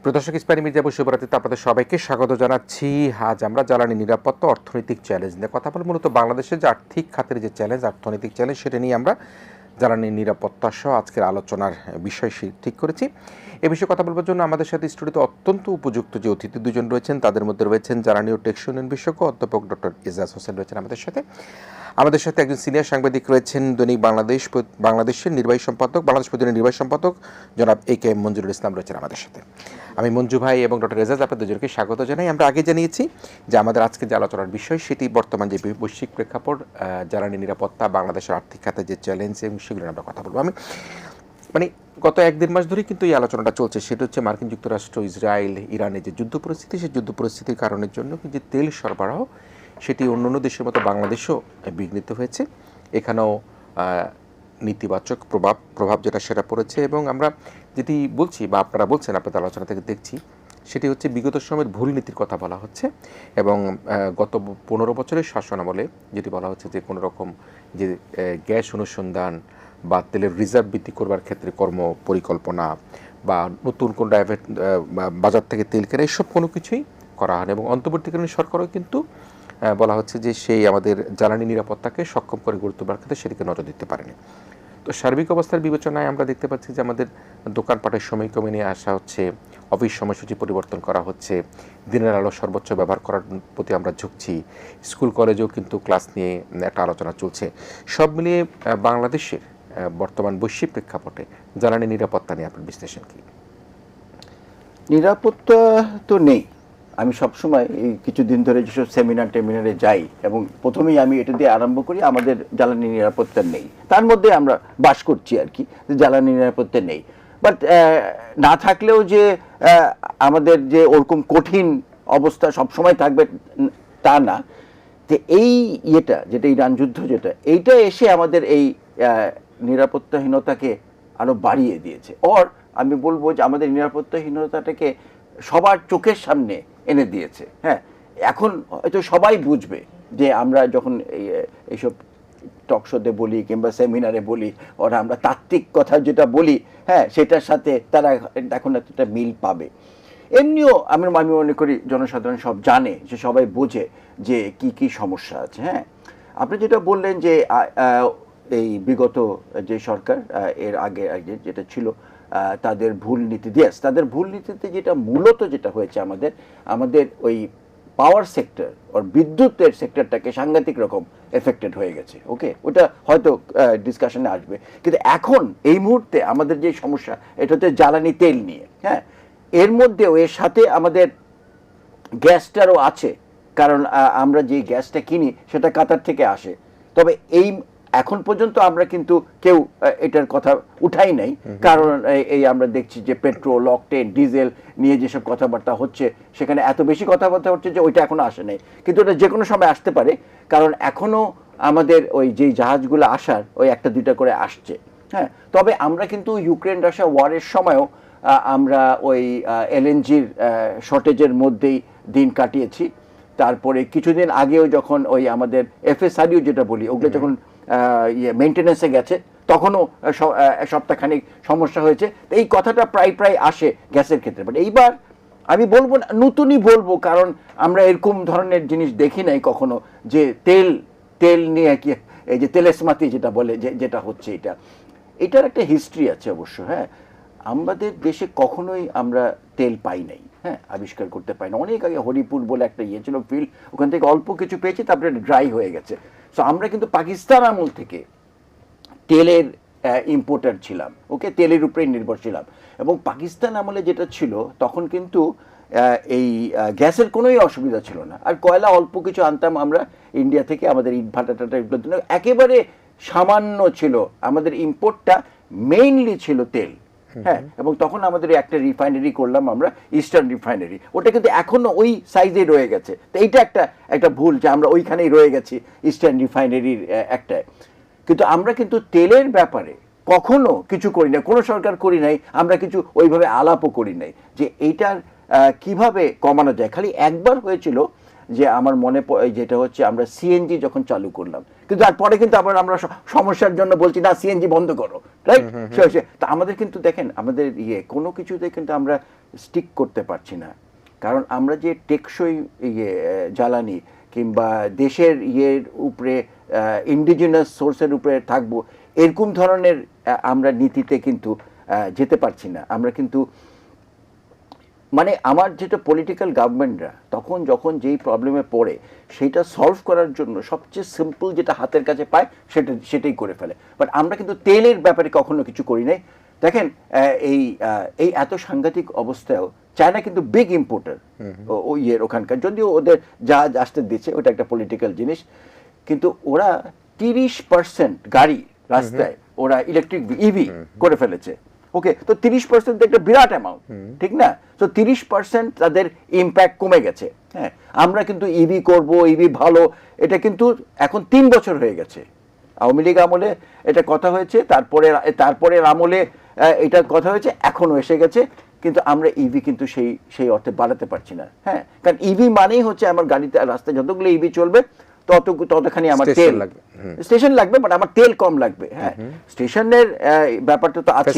প্রদর্শক ইসমাইল মির্জা শুভরাত্রিতে আপনাদের সবাইকে স্বাগত জানাচ্ছি। আজ আমরা জ্বালানি নিরাপত্তা অর্থনৈতিক চ্যালেঞ্জ নিয়ে কথা বলব। মূলত বাংলাদেশের যে আর্থিক খাতের যে চ্যালেঞ্জ, অর্থনৈতিক চ্যালেঞ্জ, সেটা নিয়ে আমরা জ্বালানি নিরাপত্তা সহ আজকের আলোচনার বিষয় ঠিক করেছি। এ বিষয়ে কথা বলবার জন্য আমাদের সাথে স্টুডিওতে অত্যন্ত উপযুক্ত যে অতিথি দুজন রয়েছেন, তাদের মধ্যে রয়েছেন জ্বালানি ও টেকসই উন্নয়ন বিশেষজ্ঞ অধ্যাপক ডক্টর এজাজ হোসেন রয়েছেন আমাদের সাথে একজন সিনিয়র সাংবাদিক রয়েছেন দৈনিক বাংলাদেশের নির্বাহী সম্পাদক, বাংলাদেশ প্রতিদিনের নির্বাহী সম্পাদক জনাব AK মঞ্জুরুল ইসলাম রয়েছেন আমাদের সাথে। আমি মঞ্জু ভাই এবং ডক্টর এজাজ আপনাদের দুজনকে স্বাগত জানাই। আমরা আগে জানিয়েছি যে আমাদের আজকে যে আলোচনার বিষয় সেটি বর্তমান যে বৈশ্বিক প্রেক্ষাপট, জ্বালানি নিরাপত্তা, বাংলাদেশের আর্থিক খাতে যে চ্যালেঞ্জ এবং সেগুলো আমরা কথা বলবো। আমি গত 1-1.5 মাস ধরেই কিন্তু এই আলোচনাটা চলছে। সেটা হচ্ছে মার্কিন যুক্তরাষ্ট্র, ইসরায়েল, ইরানের যে যুদ্ধ পরিস্থিতি, সেই যুদ্ধ পরিস্থিতির কারণের জন্য যে তেল সরবরাহ সেটি অন্যান্য দেশের মতো বাংলাদেশও বিঘ্নিত হয়েছে। এখানেও নেতিবাচক প্রভাব যেটা সেটা পড়েছে। এবং আমরা যেটি বলছি বা আপনারা বলছেন, আপনাদের আলোচনা থেকে দেখছি, সেটি হচ্ছে বিগত সময়ের ভুল নীতির কথা বলা হচ্ছে। এবং গত 15 বছরের শাসনামলে যেটি বলা হচ্ছে যে কোনো রকম যে গ্যাস অনুসন্ধান বা তেলের রিজার্ভ বৃদ্ধি করবার ক্ষেত্রে কর্ম পরিকল্পনা বা নতুন কোন বাজার থেকে তেল কেনা, এসব কোনো কিছুই করা হয়নি। এবং অন্তর্বর্তীকালীন সরকারও কিন্তু বলা হচ্ছে যে সেই আমাদের জ্বালানি নিরাপত্তাকে সক্ষম করে গড়ে তোলার ক্ষেত্রে সেদিকে নজর দিতে পারেনি। তো সার্বিক অবস্থার বিবেচনায় আমরা দেখতে পাচ্ছি যে আমাদের দোকানপাটের সময় কমে নিয়ে আসা হচ্ছে, অফিস সময়সূচি পরিবর্তন করা হচ্ছে, দিনের আলো সর্বোচ্চ ব্যবহার করার প্রতি আমরা ঝুঁকছি, স্কুল কলেজেও কিন্তু ক্লাস নিয়ে একটা আলোচনা চলছে। সব মিলিয়ে বাংলাদেশের বর্তমান বৈশ্বিক প্রেক্ষাপটে জ্বালানি নিরাপত্তা নিয়ে আপনার বিশ্লেষণ কী? নিরাপত্তা তো নেই। আমি সবসময় এই কিছুদিন ধরে যেসব সেমিনারে যাই এবং প্রথমেই আমি এটা দিয়ে আরম্ভ করি, আমাদের জ্বালানি নিরাপত্তা নেই। তার মধ্যে আমরা বাস করছি আর কি, জ্বালানি নিরাপত্তা নেই। বাট না থাকলেও যে আমাদের যে ওরকম কঠিন অবস্থা সবসময় থাকবে তা না। যে এই যেটা ইরান যুদ্ধ, এইটা এসে আমাদের এই নিরাপত্তাহীনতাকে আরো বাড়িয়ে দিয়েছে। আমি বলবো যে আমাদের নিরাপত্তাহীনতাটাকে সবার চোখের সামনে এনে দিয়েছে। হ্যাঁ, এখন হয়তো সবাই বুঝবে যে আমরা যখন এইসব টকশোতে বলি কিংবা সেমিনারে বলি, আমরা তাত্ত্বিক কথা যেটা বলি, হ্যাঁ, সেটার সাথে তারা এখন একটা মিল পাবে। এমনিও আমি মনে করি জনসাধারণ সব জানে, যে সবাই বোঝে যে কি কি সমস্যা আছে। হ্যাঁ, আপনি যেটা বললেন যে এই বিগত যে সরকার, এর আগে যেটা ছিল, তাদের ভুল নীতি দিয়ে, তাদের ভুল নীতিতে যেটা মূলত যেটা হয়েছে, আমাদের ওই পাওয়ার সেক্টর আর বিদ্যুতের সেক্টরটাকে সাংঘাতিক রকম এফেক্টেড হয়ে গেছে। ওকে, ওটা হয়তো ডিসকাশনে আসবে। কিন্তু এখন এই মুহূর্তে আমাদের যে সমস্যা, এটা হচ্ছে জ্বালানি তেল নিয়ে। হ্যাঁ, এর মধ্যেও এর সাথে আমাদের গ্যাসটারও আছে, কারণ আমরা যে গ্যাসটা কিনি সেটা কাতার থেকে আসে। তবে এখন পর্যন্ত আমরা কিন্তু কেউ এটার কথা উঠাই নাই, কারণ এই আমরা দেখছি যে পেট্রোল, অকটেন, ডিজেল নিয়ে যেসব কথাবার্তা হচ্ছে, সেখানে এত বেশি কথাবার্তা হচ্ছে যে ওইটা এখনো আসে নাই। কিন্তু এটা যে কোনো সময় আসতে পারে, কারণ এখনো আমাদের ওই যে জাহাজগুলো আসার ওই 1-2টা করে আসছে। হ্যাঁ, তবে আমরা কিন্তু ইউক্রেন রাশিয়া ওয়ারের সময়ও আমরা ওই LNGর শর্টেজের মধ্যেই দিন কাটিয়েছি। তারপরে কিছুদিন আগেও যখন ওই আমাদের FSRU যেটা বলি, ওগুলো যখন মেইনটেনেন্সে গেছে, তখনও সপ্তাহখানিক সমস্যা হয়েছে। তো এই কথাটা প্রায় আসে গ্যাসের ক্ষেত্রে। বাট এইবার আমি বলবো না, নতুনই বলবো, কারণ আমরা এরকম ধরনের জিনিস দেখি নাই কখনো, যে তেল নিয়ে কি এই যে তেলেসমাতি যেটা বলে, যেটা হচ্ছে, এটার একটা হিস্ট্রি আছে অবশ্য। হ্যাঁ, আমাদের দেশে কখনোই আমরা তেল পাই নাই, হ্যাঁ, আবিষ্কার করতে পারি না। অনেক আগে হরিপুর বলে একটা ছিল ফিল্ড, ওখান থেকে অল্প কিছু পেয়েছি, তারপরে ড্রাই হয়ে গেছে। সো আমরা কিন্তু পাকিস্তান আমল থেকে তেলের ইম্পোর্টার ছিলাম। ওকে, তেলের উপরেই নির্ভর ছিলাম। এবং পাকিস্তান আমলে যেটা ছিল, তখন কিন্তু এই গ্যাসের কোনোই অসুবিধা ছিল না। আর কয়লা অল্প কিছু আনতাম আমরা ইন্ডিয়া থেকে, আমাদের ইট ভাটাটা এগুলোর জন্য একেবারে সামান্য ছিল। আমাদের ইম্পোর্টটা মেইনলি ছিল তেল। হ্যাঁ, এবং তখন আমাদের একটা রিফাইনারি করলাম আমরা, ইস্টার্ন রিফাইনারি। ওটা কিন্তু এখনো ওই সাইজে রয়ে গেছে। তো এইটা একটা ভুল, যে আমরা ওইখানেই রয়ে গেছি ইস্টার্ন রিফাইনারির একটা। কিন্তু আমরা কিন্তু তেলের ব্যাপারে কখনো কিছু করি না, কোনো সরকার করি নাই, আমরা কিছু ওইভাবে আলাপও করি নাই যে এইটার কিভাবে কমানো যায়। খালি একবার হয়েছিল, যে আমার মনে যেটা হচ্ছে, আমরা CNG যখন চালু করলাম, কিন্তু তারপরে কিন্তু আবার আমরা সমস্যার জন্য বলছি না সিএনজি বন্ধ করো, রাইট? তা আমাদের কিন্তু দেখেন আমাদের কোনো কিছুতে কিন্তু আমরা স্টিক করতে পারছি না, কারণ আমরা যে টেকসই জ্বালানি কিংবা দেশের উপরে ইন্ডিজিনাস সোর্সের উপরে থাকবো এরকম ধরনের আমরা নীতিতে কিন্তু যেতে পারছি না। আমরা কিন্তু মানে আমার যেটা পলিটিক্যাল গভর্নমেন্টরা তখন যখন যেই প্রবলেমে পড়ে সেটা সলভ করার জন্য সবচেয়ে সিম্পল যেটা হাতের কাছে পায় সেটাই করে ফেলে। বাট আমরা কিন্তু তেলের ব্যাপারে কখনো কিছু করি নাই। দেখেন এই এত সাংঘাতিক অবস্থায়ও চায়না কিন্তু বিগ ইম্পোর্টার ওই ওখানকার, যদিও ওদের জাহাজ আসতে দিচ্ছে, ওটা একটা পলিটিক্যাল জিনিস, কিন্তু ওরা 30% গাড়ি রাস্তায় ওরা ইলেকট্রিক ইভি করে ফেলেছে। ওকে, তো 30% একটা বিরাট অ্যামাউন্ট, ঠিক না? তো 30% তাদের ইম্প্যাক্ট কমে গেছে। হ্যাঁ, আমরা কিন্তু ইভি করব, ইভি ভালো, এটা কিন্তু এখন 3 বছর হয়ে গেছে। আওয়ামী লীগ আমলে এটা কথা হয়েছে, তারপরে আমলে এটা কথা হয়েছে, এখনো এসে গেছে, কিন্তু আমরা ইভি কিন্তু সেই অর্থে বাড়াতে পারছি না। হ্যাঁ, কারণ ইভি মানেই হচ্ছে আমার গাড়িতে রাস্তায় যতগুলো ইভি চলবে ততখানি আমার তেল লাগবে, স্টেশন লাগবে, বাট আমার তেল কম লাগবে। হ্যাঁ, স্টেশনের ব্যাপারটা তো আছে,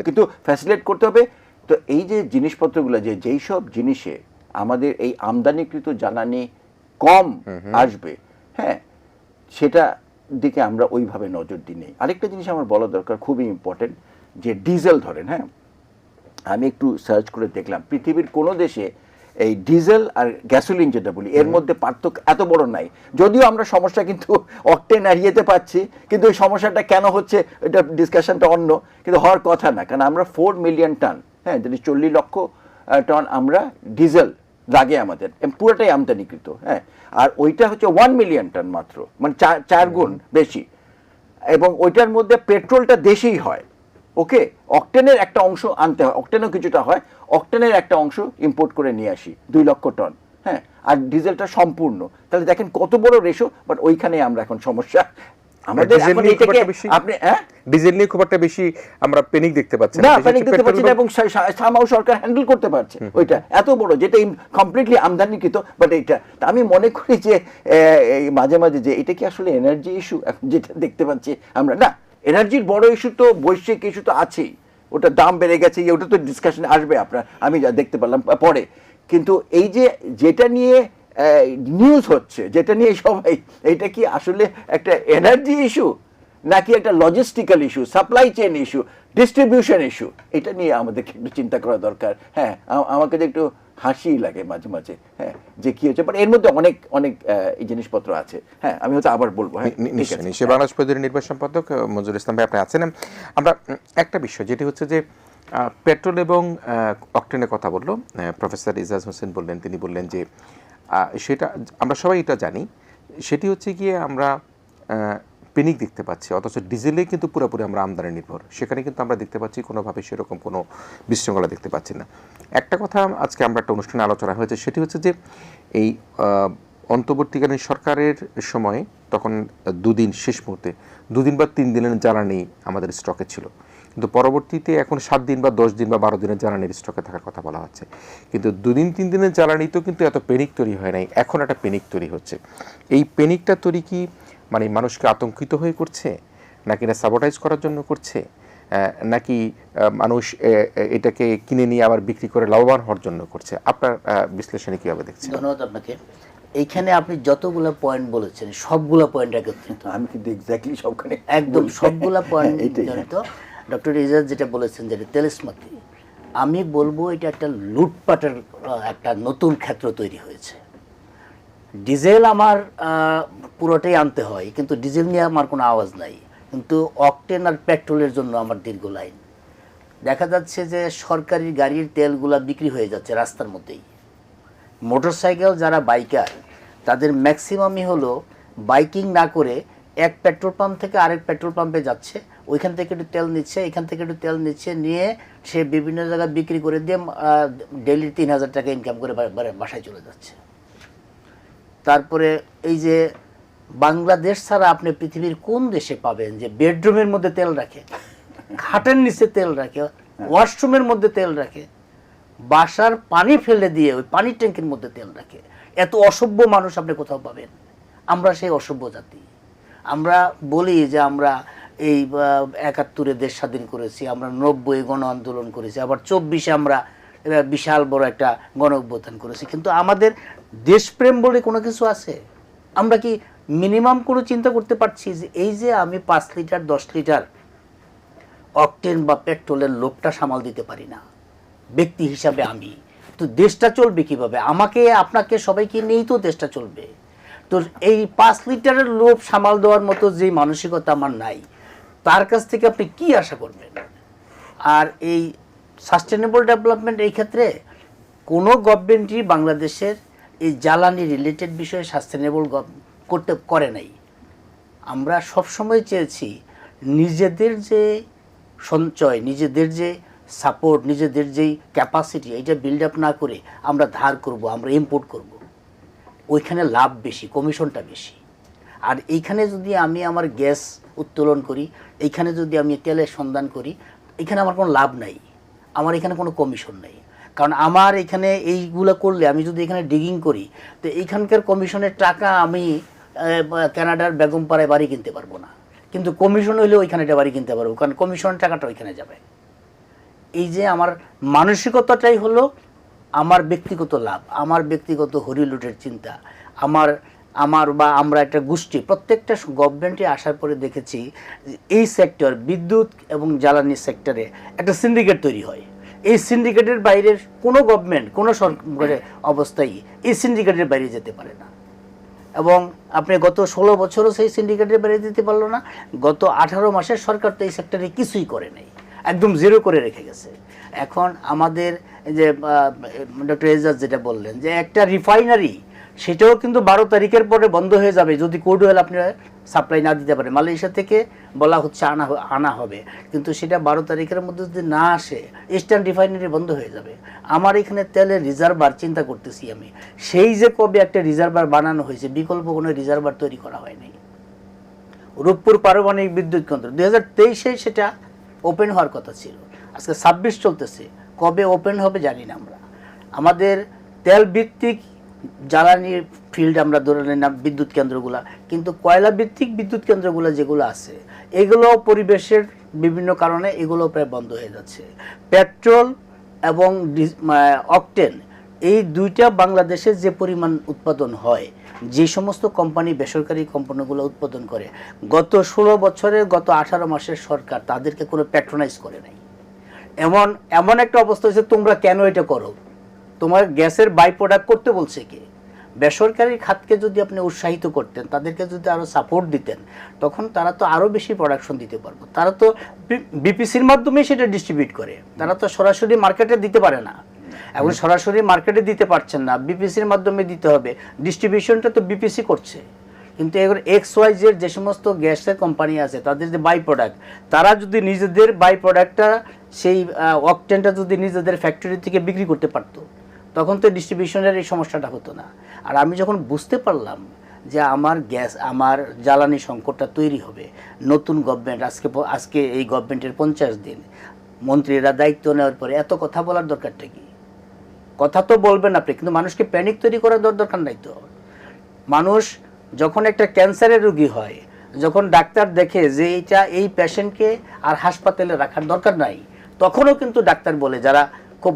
কিন্তু ফ্যাসিলিটেট করতে হবে। তো এই যে জিনিসপত্রগুলো যেই সব জিনিসে আমাদের এই আমদানিকৃত জ্বালানি কম আসবে, হ্যাঁ, সেটা দিকে আমরা ওইভাবে নজর দিই নেই। আরেকটা জিনিস আমার বলা দরকার, খুবই ইম্পর্টেন্ট, যে ডিজেল ধরেন, হ্যাঁ, আমি একটু সার্চ করে দেখলাম পৃথিবীর কোনো দেশে এই ডিজেল আর গ্যাসোলিন যেটা বলি এর মধ্যে পার্থক্য এত বড় নাই। যদিও আমরা সমস্যা কিন্তু অকটেন আর ইয়েতে পাচ্ছি, কিন্তু এই সমস্যাটা কেন হচ্ছে এটা ডিসকাশনটা অন্য, কিন্তু হওয়ার কথা না, কারণ আমরা 4 মিলিয়ন টন, হ্যাঁ, যেটি 40 লক্ষ টন আমরা ডিজেল লাগে আমাদের, পুরোটাই আমদানিকৃত। হ্যাঁ, আর ওইটা হচ্ছে 1 মিলিয়ন টন মাত্র, মানে 4 গুণ বেশি, এবং ওইটার মধ্যে পেট্রোলটা দেশেই হয়। ওকে, অকটেনের একটা অংশ আনতে হয়, অকটেনও কিছুটা হয়, অকটেনের একটা অংশ ইম্পোর্ট করে নিয়ে আসি 2 লক্ষ টন। হ্যাঁ, আর ডিজেলটা সম্পূর্ণ, তাহলে দেখেন কত বড় রেশো। বাট ওইখানে আমরা এখন সমস্যা আমাদের, এখন এটাকে আপনি ডিজেল নিয়ে খুব একটা বেশি আমরা প্যানিক দেখতে পাচ্ছি না, প্যানিক দেখতে পাচ্ছি না, এবং সামাও সরকার হ্যান্ডেল করতে পারছে ওইটা এত বড় যেটা কমপ্লিটলি আমদানিকৃত। বাট এইটা আমি মনে করি যে মাঝে মাঝে যে এটা কি আসলে এনার্জি ইস্যু এখন যেটা দেখতে পাচ্ছি আমরা, না, এনার্জির বড় ইস্যু তো বৈশ্বিক ইস্যু তো আছেই, ওটা দাম বেড়ে গেছে, ওটা তো ডিসকাশনে আসবে আপনার, আমি যা দেখতে পারলাম পরে। কিন্তু এই যে যেটা নিয়ে নিউজ হচ্ছে, যেটা নিয়ে সবাই, এটা কি আসলে একটা এনার্জি ইস্যু নাকি একটা logistical issue, supply chain issue, distribution issue? এটা নিয়ে আমাদেরকে একটু চিন্তা করা দরকার। হ্যাঁ, আমাকে একটু হাসি লাগে মাঝে মাঝে, হ্যাঁ, যে কি হচ্ছে, বাট এর মধ্যে অনেক অনেক এই জিনিসপত্র আছে। হ্যাঁ, আমি হয়তো আবার বলবো। হ্যাঁ, নিশ্চয়ই। বাংলাদেশ প্রতিদিনের নির্বাহী সম্পাদক মঞ্জুরুল ইসলাম ভাই আপনি আছেন। আমরা একটা বিষয় যেটি হচ্ছে যে পেট্রোল এবং অকটেনের কথা বললো প্রফেসর ইজাজ হোসেন, বললেন, তিনি বললেন যে সেটা আমরা সবাই এটা জানি, সেটি হচ্ছে গিয়ে আমরা পেনিক দেখতে পাচ্ছি, অথচ ডিজেলে কিন্তু পুরোপুরি আমরা আমদানি নির্ভর, সেখানে কিন্তু আমরা দেখতে পাচ্ছি কোনোভাবে সেরকম কোনো বিশৃঙ্খলা দেখতে পাচ্ছি না। একটা কথা আজকে আমরা একটা অনুষ্ঠানে আলোচনা হয়েছে, সেটি হচ্ছে যে এই অন্তর্বর্তীকালীন সরকারের সময় তখন 2 দিন, শেষ মুহূর্তে 2 দিন বা 3 দিনের জ্বালানি আমাদের স্টকে ছিল, কিন্তু পরবর্তীতে এখন 7 দিন বা 10 দিন বা 12 দিনের জ্বালানির স্টকে থাকার কথা বলা হচ্ছে। কিন্তু 2 দিন 3 দিনের জ্বালানিতেও কিন্তু এত পেনিক তৈরি হয় নাই, এখন একটা পেনিক তৈরি হচ্ছে। এই পেনিকটা তৈরি কি মানে মানুষকে আতঙ্কিত হয়ে করছে, নাকি এটা সাবোটাইজ করার জন্য করছে, নাকি মানুষ এটাকে কিনে নিয়ে আবার বিক্রি করে লাভবান হওয়ার জন্য করছে? আপনার বিশ্লেষণে কীভাবে দেখছেন? ধন্যবাদ আপনাকে। এইখানে আপনি যতগুলো পয়েন্ট বলেছেন সবগুলো পয়েন্ট একত্রিত, আমি কিন্তু এক্স্যাক্টলি সবখানে একদম সবগুলো পয়েন্ট জড়িত। ডক্টর ইজাজ যেটা বলেছেন, যেটা তেলসমতি, আমি বলবো এটা একটা লুটপাটের একটা নতুন ক্ষেত্র তৈরি হয়েছে। ডিজেল আমার পুরোটাই আনতে হয়, কিন্তু ডিজেল নিয়ে আমার কোনো আওয়াজ নাই, কিন্তু অকটেন আর পেট্রোলের জন্য আমার দীর্ঘ লাইন। দেখা যাচ্ছে যে সরকারি গাড়ির তেলগুলা বিক্রি হয়ে যাচ্ছে রাস্তার মধ্যেই। মোটরসাইকেল যারা বাইকার তাদের ম্যাক্সিমামই হলো বাইকিং না করে এক পেট্রোল পাম্প থেকে আরেক পেট্রোল পাম্পে যাচ্ছে, ওইখান থেকে একটু তেল নিচ্ছে, এখান থেকে একটু তেল নিচ্ছে, নিয়ে সে বিভিন্ন জায়গায় বিক্রি করে দিয়ে ডেইলি 3000 টাকা ইনকাম করে বাসায় চলে যাচ্ছে। তারপরে এই যে বাংলাদেশ ছাড়া আপনি পৃথিবীর কোন দেশে পাবেন যে বেডরুমের মধ্যে তেল রাখে, খাটের নিচে তেল রাখে, ওয়াশরুমের মধ্যে তেল রাখে, বাসার পানি ফেলে দিয়ে ওই পানির ট্যাঙ্কের মধ্যে তেল রাখে? এত অসভ্য মানুষ আপনি কোথাও পাবেন? আমরা সেই অসভ্য জাতি। আমরা বলি যে আমরা এই ৭১-এ দেশ স্বাধীন করেছি, আমরা ৯০ গণ আন্দোলন করেছি, আবার ২৪-এ আমরা বিশাল বড় একটা গণ অভ্যুত্থান করেছি, কিন্তু আমাদের দেশপ্রেম বলে কোনো কিছু আছে? আমরা কি মিনিমাম কোনো চিন্তা করতে পারছি যে এই যে আমি ৫ লিটার ১০ লিটার অকটেন বা পেট্রোলের লোভটা সামাল দিতে পারি না ব্যক্তি হিসাবে, আমি তো দেশটা চলবে কিভাবে? আমাকে আপনাকে সবাইকে নিয়েই তো দেশটা চলবে। তো এই ৫ লিটারের লোভ সামাল দেওয়ার মতো যে মানসিকতা আমার নাই, তার কাছ থেকে আপনি কি আশা করবেন? আর এই সাস্টেনেবল ডেভেলপমেন্ট, এই ক্ষেত্রে কোনো গভর্নমেন্টই বাংলাদেশের এই জ্বালানি রিলেটেড বিষয়ে সাস্টেনেবল করে নাই। আমরা সবসময় চেয়েছি নিজেদের যে সঞ্চয়, নিজেদের যে সাপোর্ট, নিজেদের যেই ক্যাপাসিটি, এটা বিল্ড আপ না করে আমরা ধার করব, আমরা ইম্পোর্ট করব, ওইখানে লাভ বেশি, কমিশনটা বেশি। আর এইখানে যদি আমি আমার গ্যাস উত্তোলন করি, এইখানে যদি আমি তেলের সন্ধান করি, এখানে আমার কোনো লাভ নাই, আমার এখানে কোনো কমিশন নেই। কারণ আমার এখানে এইগুলো করলে, আমি যদি এখানে ডিগিং করি, তো এইখানকার কমিশনের টাকা আমি কানাডার বেগমপাড়ায় বাড়ি কিনতে পারবো না, কিন্তু কমিশন হইলে ওইখানে একটা বাড়ি কিনতে পারবো, কারণ কমিশনের টাকাটা ওইখানে যাবে। এই যে আমার মানসিকতাটাই হলো আমার ব্যক্তিগত লাভ, আমার ব্যক্তিগত হরিলুটের চিন্তা, আমার বা আমরা একটা গোষ্ঠী। প্রত্যেকটা গভর্নমেন্টে আসার পরে দেখেছি এই সেক্টর, বিদ্যুৎ এবং জ্বালানি সেক্টরে একটা সিন্ডিকেট তৈরি হয়। এই সিন্ডিকেটের বাইরের কোনো গভর্নমেন্ট, কোনো সরকারের অবস্থায় এই সিন্ডিকেটের বাইরে যেতে পারে না। এবং আপনি গত ১৬ বছরও সেই সিন্ডিকেটের বাইরে দিতে পারলো না। গত ১৮ মাসের সরকার তো এই সেক্টরে কিছুই করে নেই, একদম জিরো করে রেখে গেছে। এখন আমাদের যে ডক্টর এজাজ যেটা বললেন যে একটা রিফাইনারি, সেটাও কিন্তু ১২ তারিখের পরে বন্ধ হয়ে যাবে যদি ক্রুড অয়েল আপনি সাপ্লাই না দিতে পারেন। মালয়েশিয়া থেকে বলা হচ্ছে আনা হবে, কিন্তু সেটা ১২ তারিখের মধ্যে যদি না আসে, ইস্টার্ন রিফাইনারি বন্ধ হয়ে যাবে। আমার এখানে তেলের রিজার্ভার চিন্তা করতেছি আমি, সেই যে কবে একটা রিজার্ভার বানানো হয়েছে, বিকল্প কোনো রিজার্ভার তৈরি করা হয়নি। রূপপুর পারমাণবিক বিদ্যুৎ কেন্দ্র ২০২৩-এ সেটা ওপেন হওয়ার কথা ছিল, আজকে ২৬ চলতেছে, কবে ওপেন হবে জানি না আমরা। আমাদের তেল ভিত্তিক জ্বালানির ফিল্ড আমরা ধরে নিলাম বিদ্যুৎ কেন্দ্রগুলো, কিন্তু কয়লা ভিত্তিক বিদ্যুৎ কেন্দ্রগুলো যেগুলো আছে, এগুলো পরিবেশের বিভিন্ন কারণে এগুলো প্রায় বন্ধ হয়ে যাচ্ছে। পেট্রোল এবং অকটেন, এই দুইটা বাংলাদেশে যে পরিমাণ উৎপাদন হয়, যে সমস্ত কোম্পানি, বেসরকারি কোম্পানিগুলো উৎপাদন করে, গত ১৬ বছরে, গত ১৮ মাসের সরকার তাদেরকে কোনো প্যাট্রোনাইজ করে নাই। এমন একটা অবস্থা হয়েছে, তোমরা কেন এটা করো? তোমার গ্যাসের বাই প্রোডাক্ট করতে বলছে কে? বেসরকারি খাতকে যদি আপনি উৎসাহিত করতেন, তাদেরকে যদি আরও সাপোর্ট দিতেন, তখন তারা তো আরও বেশি প্রোডাকশন দিতে পারবো। তারা তো বিপিসির মাধ্যমে সেটা ডিস্ট্রিবিউট করে, তারা তো সরাসরি মার্কেটে দিতে পারে না। এখন সরাসরি মার্কেটে দিতে পারছেন না, বিপিসির মাধ্যমে দিতে হবে, ডিস্ট্রিবিউশনটা তো বিপিসি করছে। কিন্তু এবার XYZ যে সমস্ত গ্যাসের কোম্পানি আছে, তাদের যে বাই প্রোডাক্ট, তারা যদি নিজেদের বাই প্রোডাক্টটা, সেই অকটেনটা যদি নিজেদের ফ্যাক্টরি থেকে বিক্রি করতে পারতো, তখন তো ডিস্ট্রিবিউশনের এই সমস্যাটা হতো না। আর আমি যখন বুঝতে পারলাম যে আমার গ্যাস, আমার জ্বালানি সংকটটা তৈরি হবে, নতুন গভর্নমেন্ট, আজকে এই গভর্নমেন্টের 50 দিন, মন্ত্রীরা দায়িত্ব নেওয়ার পরে এত কথা বলার দরকারটা কি? কথা তো বলবেন আপনি, কিন্তু মানুষকে প্যানিক তৈরি করার দরকার নাই তো। মানুষ যখন একটা ক্যান্সারের রোগী হয়, যখন ডাক্তার দেখে যে এই পেশেন্টকে আর হাসপাতালে রাখার দরকার নাই, তখনও কিন্তু ডাক্তার বলে, যারা খুব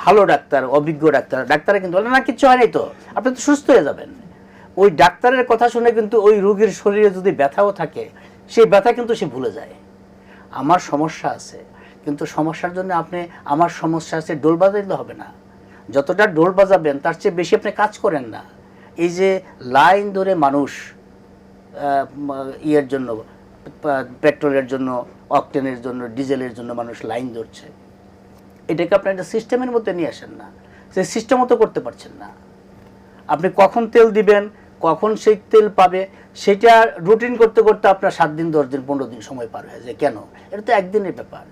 ভালো ডাক্তার, অভিজ্ঞ ডাক্তাররা কিন্তু বলে না, কিচ্ছু হয় নাই তো, আপনি তো সুস্থ হয়ে যাবেন। ওই ডাক্তারের কথা শুনে কিন্তু ওই রোগীর শরীরে যদি ব্যথাও থাকে, সেই ব্যথা কিন্তু সে ভুলে যায়। আমার সমস্যা আছে, কিন্তু সমস্যার জন্য আপনি, আমার সমস্যা আছে, ডোল বাজাইলে হবে না। যতটা ডোল বাজাবেন তার চেয়ে বেশি আপনি কাজ করেন না। এই যে লাইন ধরে মানুষ ইয়ের জন্য, পেট্রোলের জন্য, অকটেনের জন্য, ডিজেলের জন্য মানুষ লাইন ধরছে, এটাকে আপনি একটা সিস্টেমের মধ্যে নিয়ে আসেন না, সেই সিস্টেম মতো করতে পারছেন না। আপনি কখন তেল দিবেন, কখন সেই তেল পাবে, সেটা রুটিন করতে করতে আপনার 7 দিন, 10 দিন, 15 দিন সময় পার হয়ে যায়। কেন? এটা তো একদিনের ব্যাপার।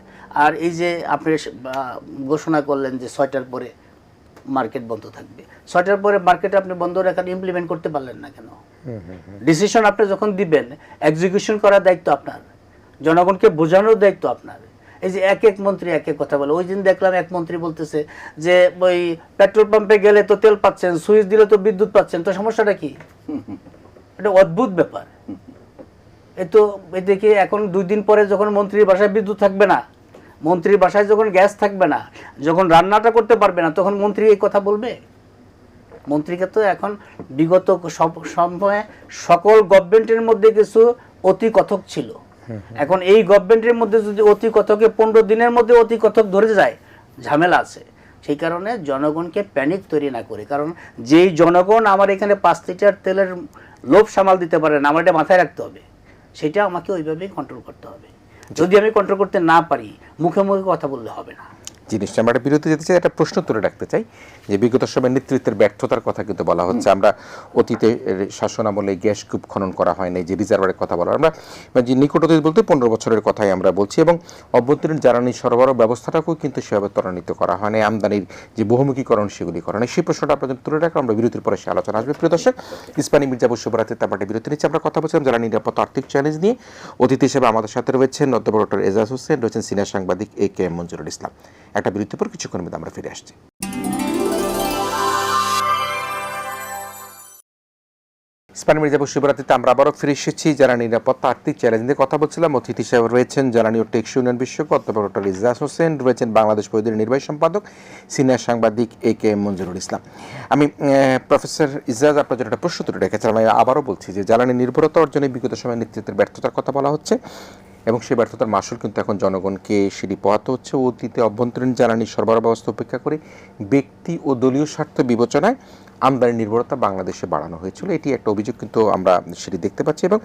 আর এই যে আপনি ঘোষণা করলেন যে 6টার পরে মার্কেট বন্ধ থাকবে, 6টার পরে মার্কেট আপনি বন্ধ রাখার ইমপ্লিমেন্ট করতে পারলেন না কেন? ডিসিশন আপনি যখন দিবেন, এক্সিকিউশন করার দায়িত্ব আপনার, জনগণকে বোঝানোর দায়িত্ব আপনার। এই যে এক মন্ত্রী এক কথা বলে, ওই দিন দেখলাম এক মন্ত্রী বলতেছে যে ওই পেট্রোল পাম্পে গেলে তো তেল পাচ্ছেন, সুইচ দিলে তো বিদ্যুৎ পাচ্ছেন, তো সমস্যাটা কি? এটা অদ্ভুত ব্যাপার। এদিকে এখন 2 দিন পরে যখন মন্ত্রীর বাসায় বিদ্যুৎ থাকবে না, মন্ত্রীর বাসায় যখন গ্যাস থাকবে না, যখন রান্নাটা করতে পারবে না, তখন মন্ত্রী এই কথা বলবে? মন্ত্রীকে তো এখন বিগত সময়ে সকল গভর্নমেন্টের মধ্যে কিছু অতি কথক ছিল, এখন এই গভর্নমেন্টের মধ্যে যদি অতি কথকে 15 দিনের মধ্যে অতি কথক ধরে যায়, ঝামেলা আছে। সেই কারণে জনগণকে প্যানিক তৈরি না করে, কারণ যেই জনগণ আমার এখানে 5 লিটার তেলের লোভ সামাল দিতে পারে না, আমার এটা মাথায় রাখতে হবে, সেটা আমাকে ওইভাবেই কন্ট্রোল করতে হবে। যদি আমি কন্ট্রোল করতে না পারি, মুখে মুখে কথা বললে হবে না। জিনিসটা আমরা বিরতি যেতে চাই, একটা প্রশ্ন তুলে রাখতে চাই যে বিগত সময়ের নেতৃত্বের ব্যর্থতার কথা কিন্তু বলা হচ্ছে। আমরা অতীতে শাসন আমলে গ্যাস কূপ খনন করা হয় নাই, যে রিজার্ভারের কথা বলা, আমরা যে নিকট অতীত বলতে 15 বছরের কথাই আমরা বলছি, এবং অভ্যন্তরীণ জ্বালানি সরবরাহ ব্যবস্থাটাকেও কিন্তু সেভাবে ত্বরান্বিত করা হয় নাই, আমদানির যে বহুমুখীকরণ সেগুলি করা নাই। সেই প্রশ্নটা আপনাদের তুলে রাখা, আমরা বিরতির পরে সে আলোচনা আসবে। প্রিয় দর্শক, ইস্পানি মির্জাপুর শুভরাত্রি তারপরে বিরতি নিচ্ছে। আমরা কথা বলছিলাম জ্বালানি নিরাপত্তা আর্থিক চ্যালেঞ্জ নিয়ে। অতিথি হিসেবে আমাদের সাথে রয়েছেন অধ্যাপক ডক্টর এজাজ হোসেন, রয়েছেন সিনিয়র সাংবাদিক AK মঞ্জুরুল ইসলাম। একটা বিরতির পর কিছুক্ষণের মধ্যে আমরা ফিরে আসছি। ইস্পানি মির্জাপুর শিবরাত্রিতে আমরা আবারও ফিরে এসেছি জ্বালানি নিরাপত্তা আর্থিক চ্যালেঞ্জ নিয়ে কথা বলছিলাম। অতিথি হিসেবে রয়েছেন জ্বালানি ও টেকসই উন্নয়ন বিশেষজ্ঞ অধ্যাপক ডক্টর এজাজ হোসেন, রয়েছেন বাংলাদেশ প্রতিদিনের নির্বাহী সম্পাদক সিনিয়র সাংবাদিক AK মঞ্জুরুল ইসলাম। আমি প্রফেসর ইজাজ আপনার জন্য একটা প্রশ্ন তুলে রেখেছিলাম, আমি আবারও বলছি যে জ্বালানি নির্ভরতা অর্জনে বিগত সময় নেতৃত্বের ব্যর্থতার কথা বলা হচ্ছে, এবং সেই ব্যর্থতার মাসুল কিন্তু এখন জনগণকে সিঁড়ি পোহাতে হচ্ছে। অতীতে অভ্যন্তরীণ জ্বালানি সরবরাহ ব্যবস্থা উপেক্ষা করে ব্যক্তি ও দলীয় স্বার্থ বিবেচনায় আমদানি নির্ভরতা বাংলাদেশে বাড়ানো হয়েছিল, এটি একটা অভিযোগ কিন্তু আমরা সেটি দেখতে পাচ্ছি। এবং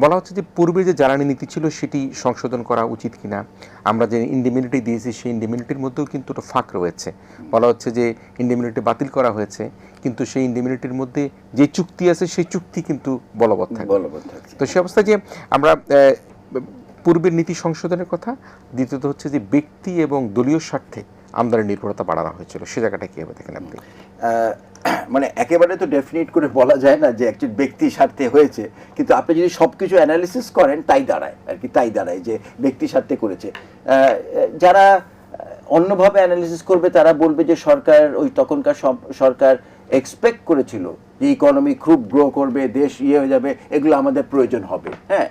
বলা হচ্ছে যে পূর্বে যে জ্বালানি নীতি ছিল সেটি সংশোধন করা উচিত কিনা, আমরা যে ইন্ডিমিনিটি দিয়েছি সেই ইন্ডিমিনিটির মধ্যেও কিন্তু একটা ফাঁক রয়েছে। বলা হচ্ছে যে ইন্ডিমিনিটি বাতিল করা হয়েছে, কিন্তু সেই ইন্ডিমিনিটির মধ্যে যে চুক্তি আছে সেই চুক্তি কিন্তু বলবৎ থাকে। তো সে অবস্থায় যে আমরা পূর্বের নীতি সংশোধনের কথা, দ্বিতীয়ত হচ্ছে যে ব্যক্তি এবং দলীয় স্বার্থে আমদানি নির্ভরতা বাড়ানো হয়েছিল, সে জায়গাটা কীভাবে দেখেন আপনি? মানে একেবারে তো ডেফিনেট করে বলা যায় না যে একজন ব্যক্তি স্বার্থে হয়েছে, কিন্তু আপনি যদি সব কিছু অ্যানালিসিস করেন তাই দাঁড়ায় আর কি, তাই দাঁড়ায় যে ব্যক্তি স্বার্থে করেছে। যারা অন্যভাবে অ্যানালিসিস করবে তারা বলবে যে সরকার, ওই তখনকার সরকার এক্সপেক্ট করেছিল যে ইকোনমি খুব গ্রো করবে, দেশ হয়ে যাবে, এগুলো আমাদের প্রয়োজন হবে। হ্যাঁ,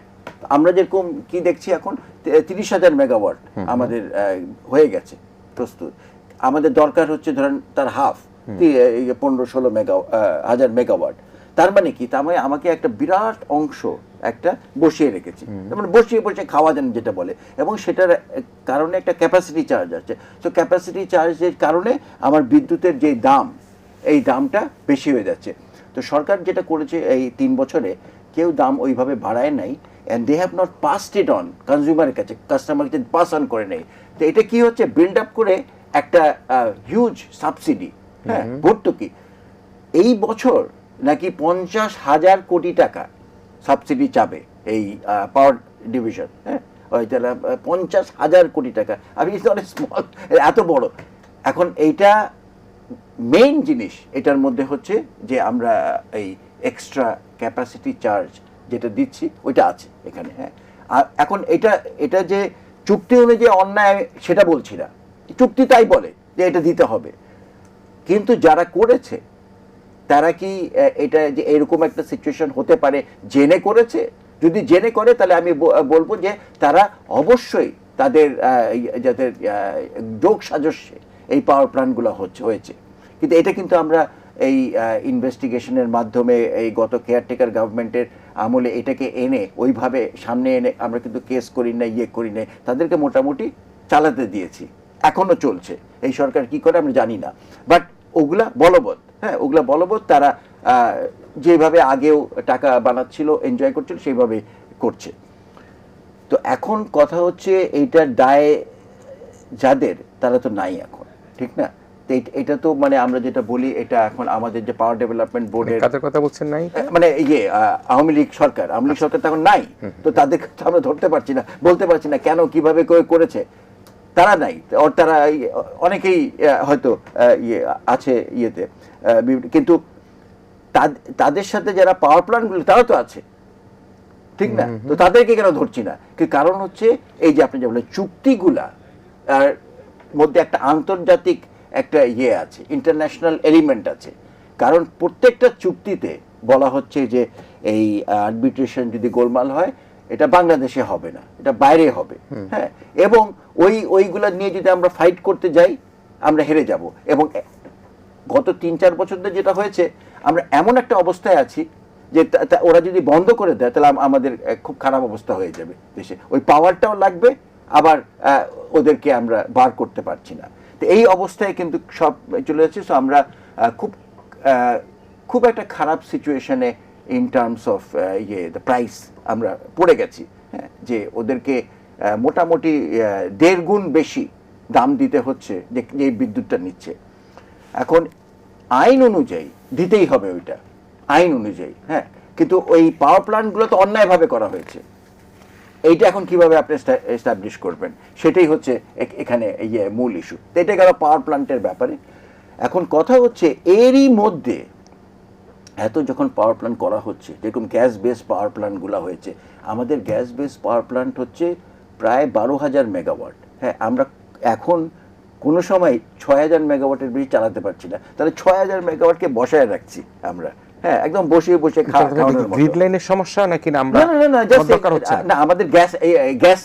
আমরা যেরকম কি দেখছি এখন 30,000 মেগাওয়াট আমাদের হয়ে গেছে প্রস্তুত, আমাদের দরকার হচ্ছে ধরেন তার হাফ, 15-16 মেগাওয়াট। তার মানে কি, তার মানে আমাকে একটা বিরাট অংশ একটা বসিয়ে রেখেছি, মানে বসিয়ে খাওয়া যান যেটা বলে, এবং সেটার কারণে একটা ক্যাপাসিটি চার্জ আছে। তো ক্যাপাসিটি চার্জের কারণে আমার বিদ্যুতের যে দাম, এই দামটা বেশি হয়ে যাচ্ছে। তো সরকার যেটা করেছে এই 3 বছরে, কেউ দাম ওইভাবে বাড়ায় নাই, and they have not passed it on কনজিউমারের কাছে, কাস্টমার কাছে পাস অন করে নেই। তো এটা কি হচ্ছে, বিল্ড আপ করে একটা হিউজ সাবসিডি, হ্যাঁ, ভর্তুকি। এই বছর নাকি 50,000 কোটি টাকা সাবসিডি চাবে এই পাওয়ার ডিভিশন, হ্যাঁ, ওই তাহলে 50,000 কোটি টাকা। আমি অনেক স্মল, এত বড়। এখন এইটা মেইন জিনিস এটার মধ্যে হচ্ছে যে আমরা এই এক্সট্রা ক্যাপাসিটি চার্জ যেটা দিচ্ছি ওইটা আছে এখানে। হ্যাঁ, আর এখন এটা যে চুক্তি অনুযায়ী অন্যায় সেটা বলছি না, চুক্তি তাই বলে যে এটা দিতে হবে, কিন্তু যারা করেছে তারা কি এটা যে এরকম একটা সিচুয়েশন হতে পারে জেনে করেছে? যদি জেনে করে তাহলে আমি বলবো যে তারা অবশ্যই তাদের যাদের যোগ সাজস্যে এই পাওয়ার প্ল্যান্টগুলো হয়েছে। কিন্তু এটা কিন্তু আমরা এই ইনভেস্টিগেশনের মাধ্যমে এই গত কেয়ারটেকার গভর্নমেন্টের আমলে এটাকে এনে ওইভাবে সামনে এনে আমরা কিন্তু কেস করি না, করি না, তাদেরকে মোটামুটি চালাতে দিয়েছি, এখনো চলছে। এই সরকার কি করে আমরা জানি না, বাট ওগুলা বলবৎ। হ্যাঁ, ওগুলা বলবৎ, তারা যেভাবে আগেও টাকা বানাচ্ছিল, এনজয় করছিল, সেইভাবে করছে। তো এখন কথা হচ্ছে এইটার দায় যাদের, তারা তো নাই এখন, ঠিক না? এটা তো মানে আমরা যেটা বলি, এটা এখন আমাদের যে পাওয়ার ডেভেলপমেন্ট বোর্ডের কথা বলছেন নাই, মানে আওয়ামী লীগ সরকার তখন নাই, তো তাদেরকে তো আমরা ধরতে পারছি না, বলতে পারছি না কেন, কিভাবে করেছে, তারা নাই। তারা অনেকেই হয়তো আছে ইয়েতে, কিন্তু তাদের সাথে যারা পাওয়ার প্ল্যান্টগুলো তারা তো আছে, ঠিক না? তো তাদেরকে কেন ধরছি না? কারণ হচ্ছে এই যে আপনি যে বলেন চুক্তিগুলা মধ্যে একটা আন্তর্জাতিক একটা আছে, ইন্টারন্যাশনাল এলিমেন্ট আছে। কারণ প্রত্যেকটা চুক্তিতে বলা হচ্ছে যে এই আরবিট্রেশন যদি গোলমাল হয়, এটা বাংলাদেশে হবে না, এটা বাইরে হবে। হ্যাঁ, এবং ওইগুলা নিয়ে যদি আমরা ফাইট করতে যাই আমরা হেরে যাব। এবং গত 3-4 বছর ধরে যেটা হয়েছে, আমরা এমন একটা অবস্থায় আছি যে ওরা যদি বন্ধ করে দেয় তাহলে আমাদের খুব খারাপ অবস্থা হয়ে যাবে দেশে। ওই পাওয়ারটাও লাগবে, আবার ওদেরকে আমরা বার করতে পারছি না। তো এই অবস্থায় কিন্তু সব চলে যাচ্ছে। সো আমরা খুব একটা খারাপ সিচুয়েশনে in terms of the price আমরা পড়ে গেছি। হ্যাঁ, যে ওদেরকে মোটামুটি 1.5 গুণ বেশি দাম দিতে হচ্ছে যে এই বিদ্যুৎটা নিচ্ছে। এখন আইন অনুযায়ী দিতেই হবে ওইটা, আইন অনুযায়ী। হ্যাঁ, কিন্তু ওই পাওয়ার প্ল্যান্টগুলো তো অন্যায়ভাবে করা হয়েছে। এইটা এখন কিভাবে আপনি এস্টাবলিশ করবেন, সেটাই হচ্ছে এখানে মূল ইস্যু। তো এটা গেল পাওয়ার প্ল্যান্টের ব্যাপারে। এখন কথা হচ্ছে এরই মধ্যে এত যখন পাওয়ার প্ল্যান্ট করা হচ্ছে, যেরকম গ্যাস বেস পাওয়ার প্ল্যান্টগুলো হয়েছে, আমাদের গ্যাস বেস পাওয়ার প্ল্যান্ট হচ্ছে প্রায় 12,000 মেগাওয়াট। হ্যাঁ, আমরা এখন কোনো সময় 6,000 মেগাওয়াটের বেশি চালাতে পারছি না। তাহলে 6,000 মেগাওয়াটকে বসায় রাখছি আমরা। হ্যাঁ, একদম বসে বসে খাওয়ানোর মতো। গ্রিড লাইনের সমস্যা নাকি না আমরা না দরকার হচ্ছে না, আমাদের গ্যাস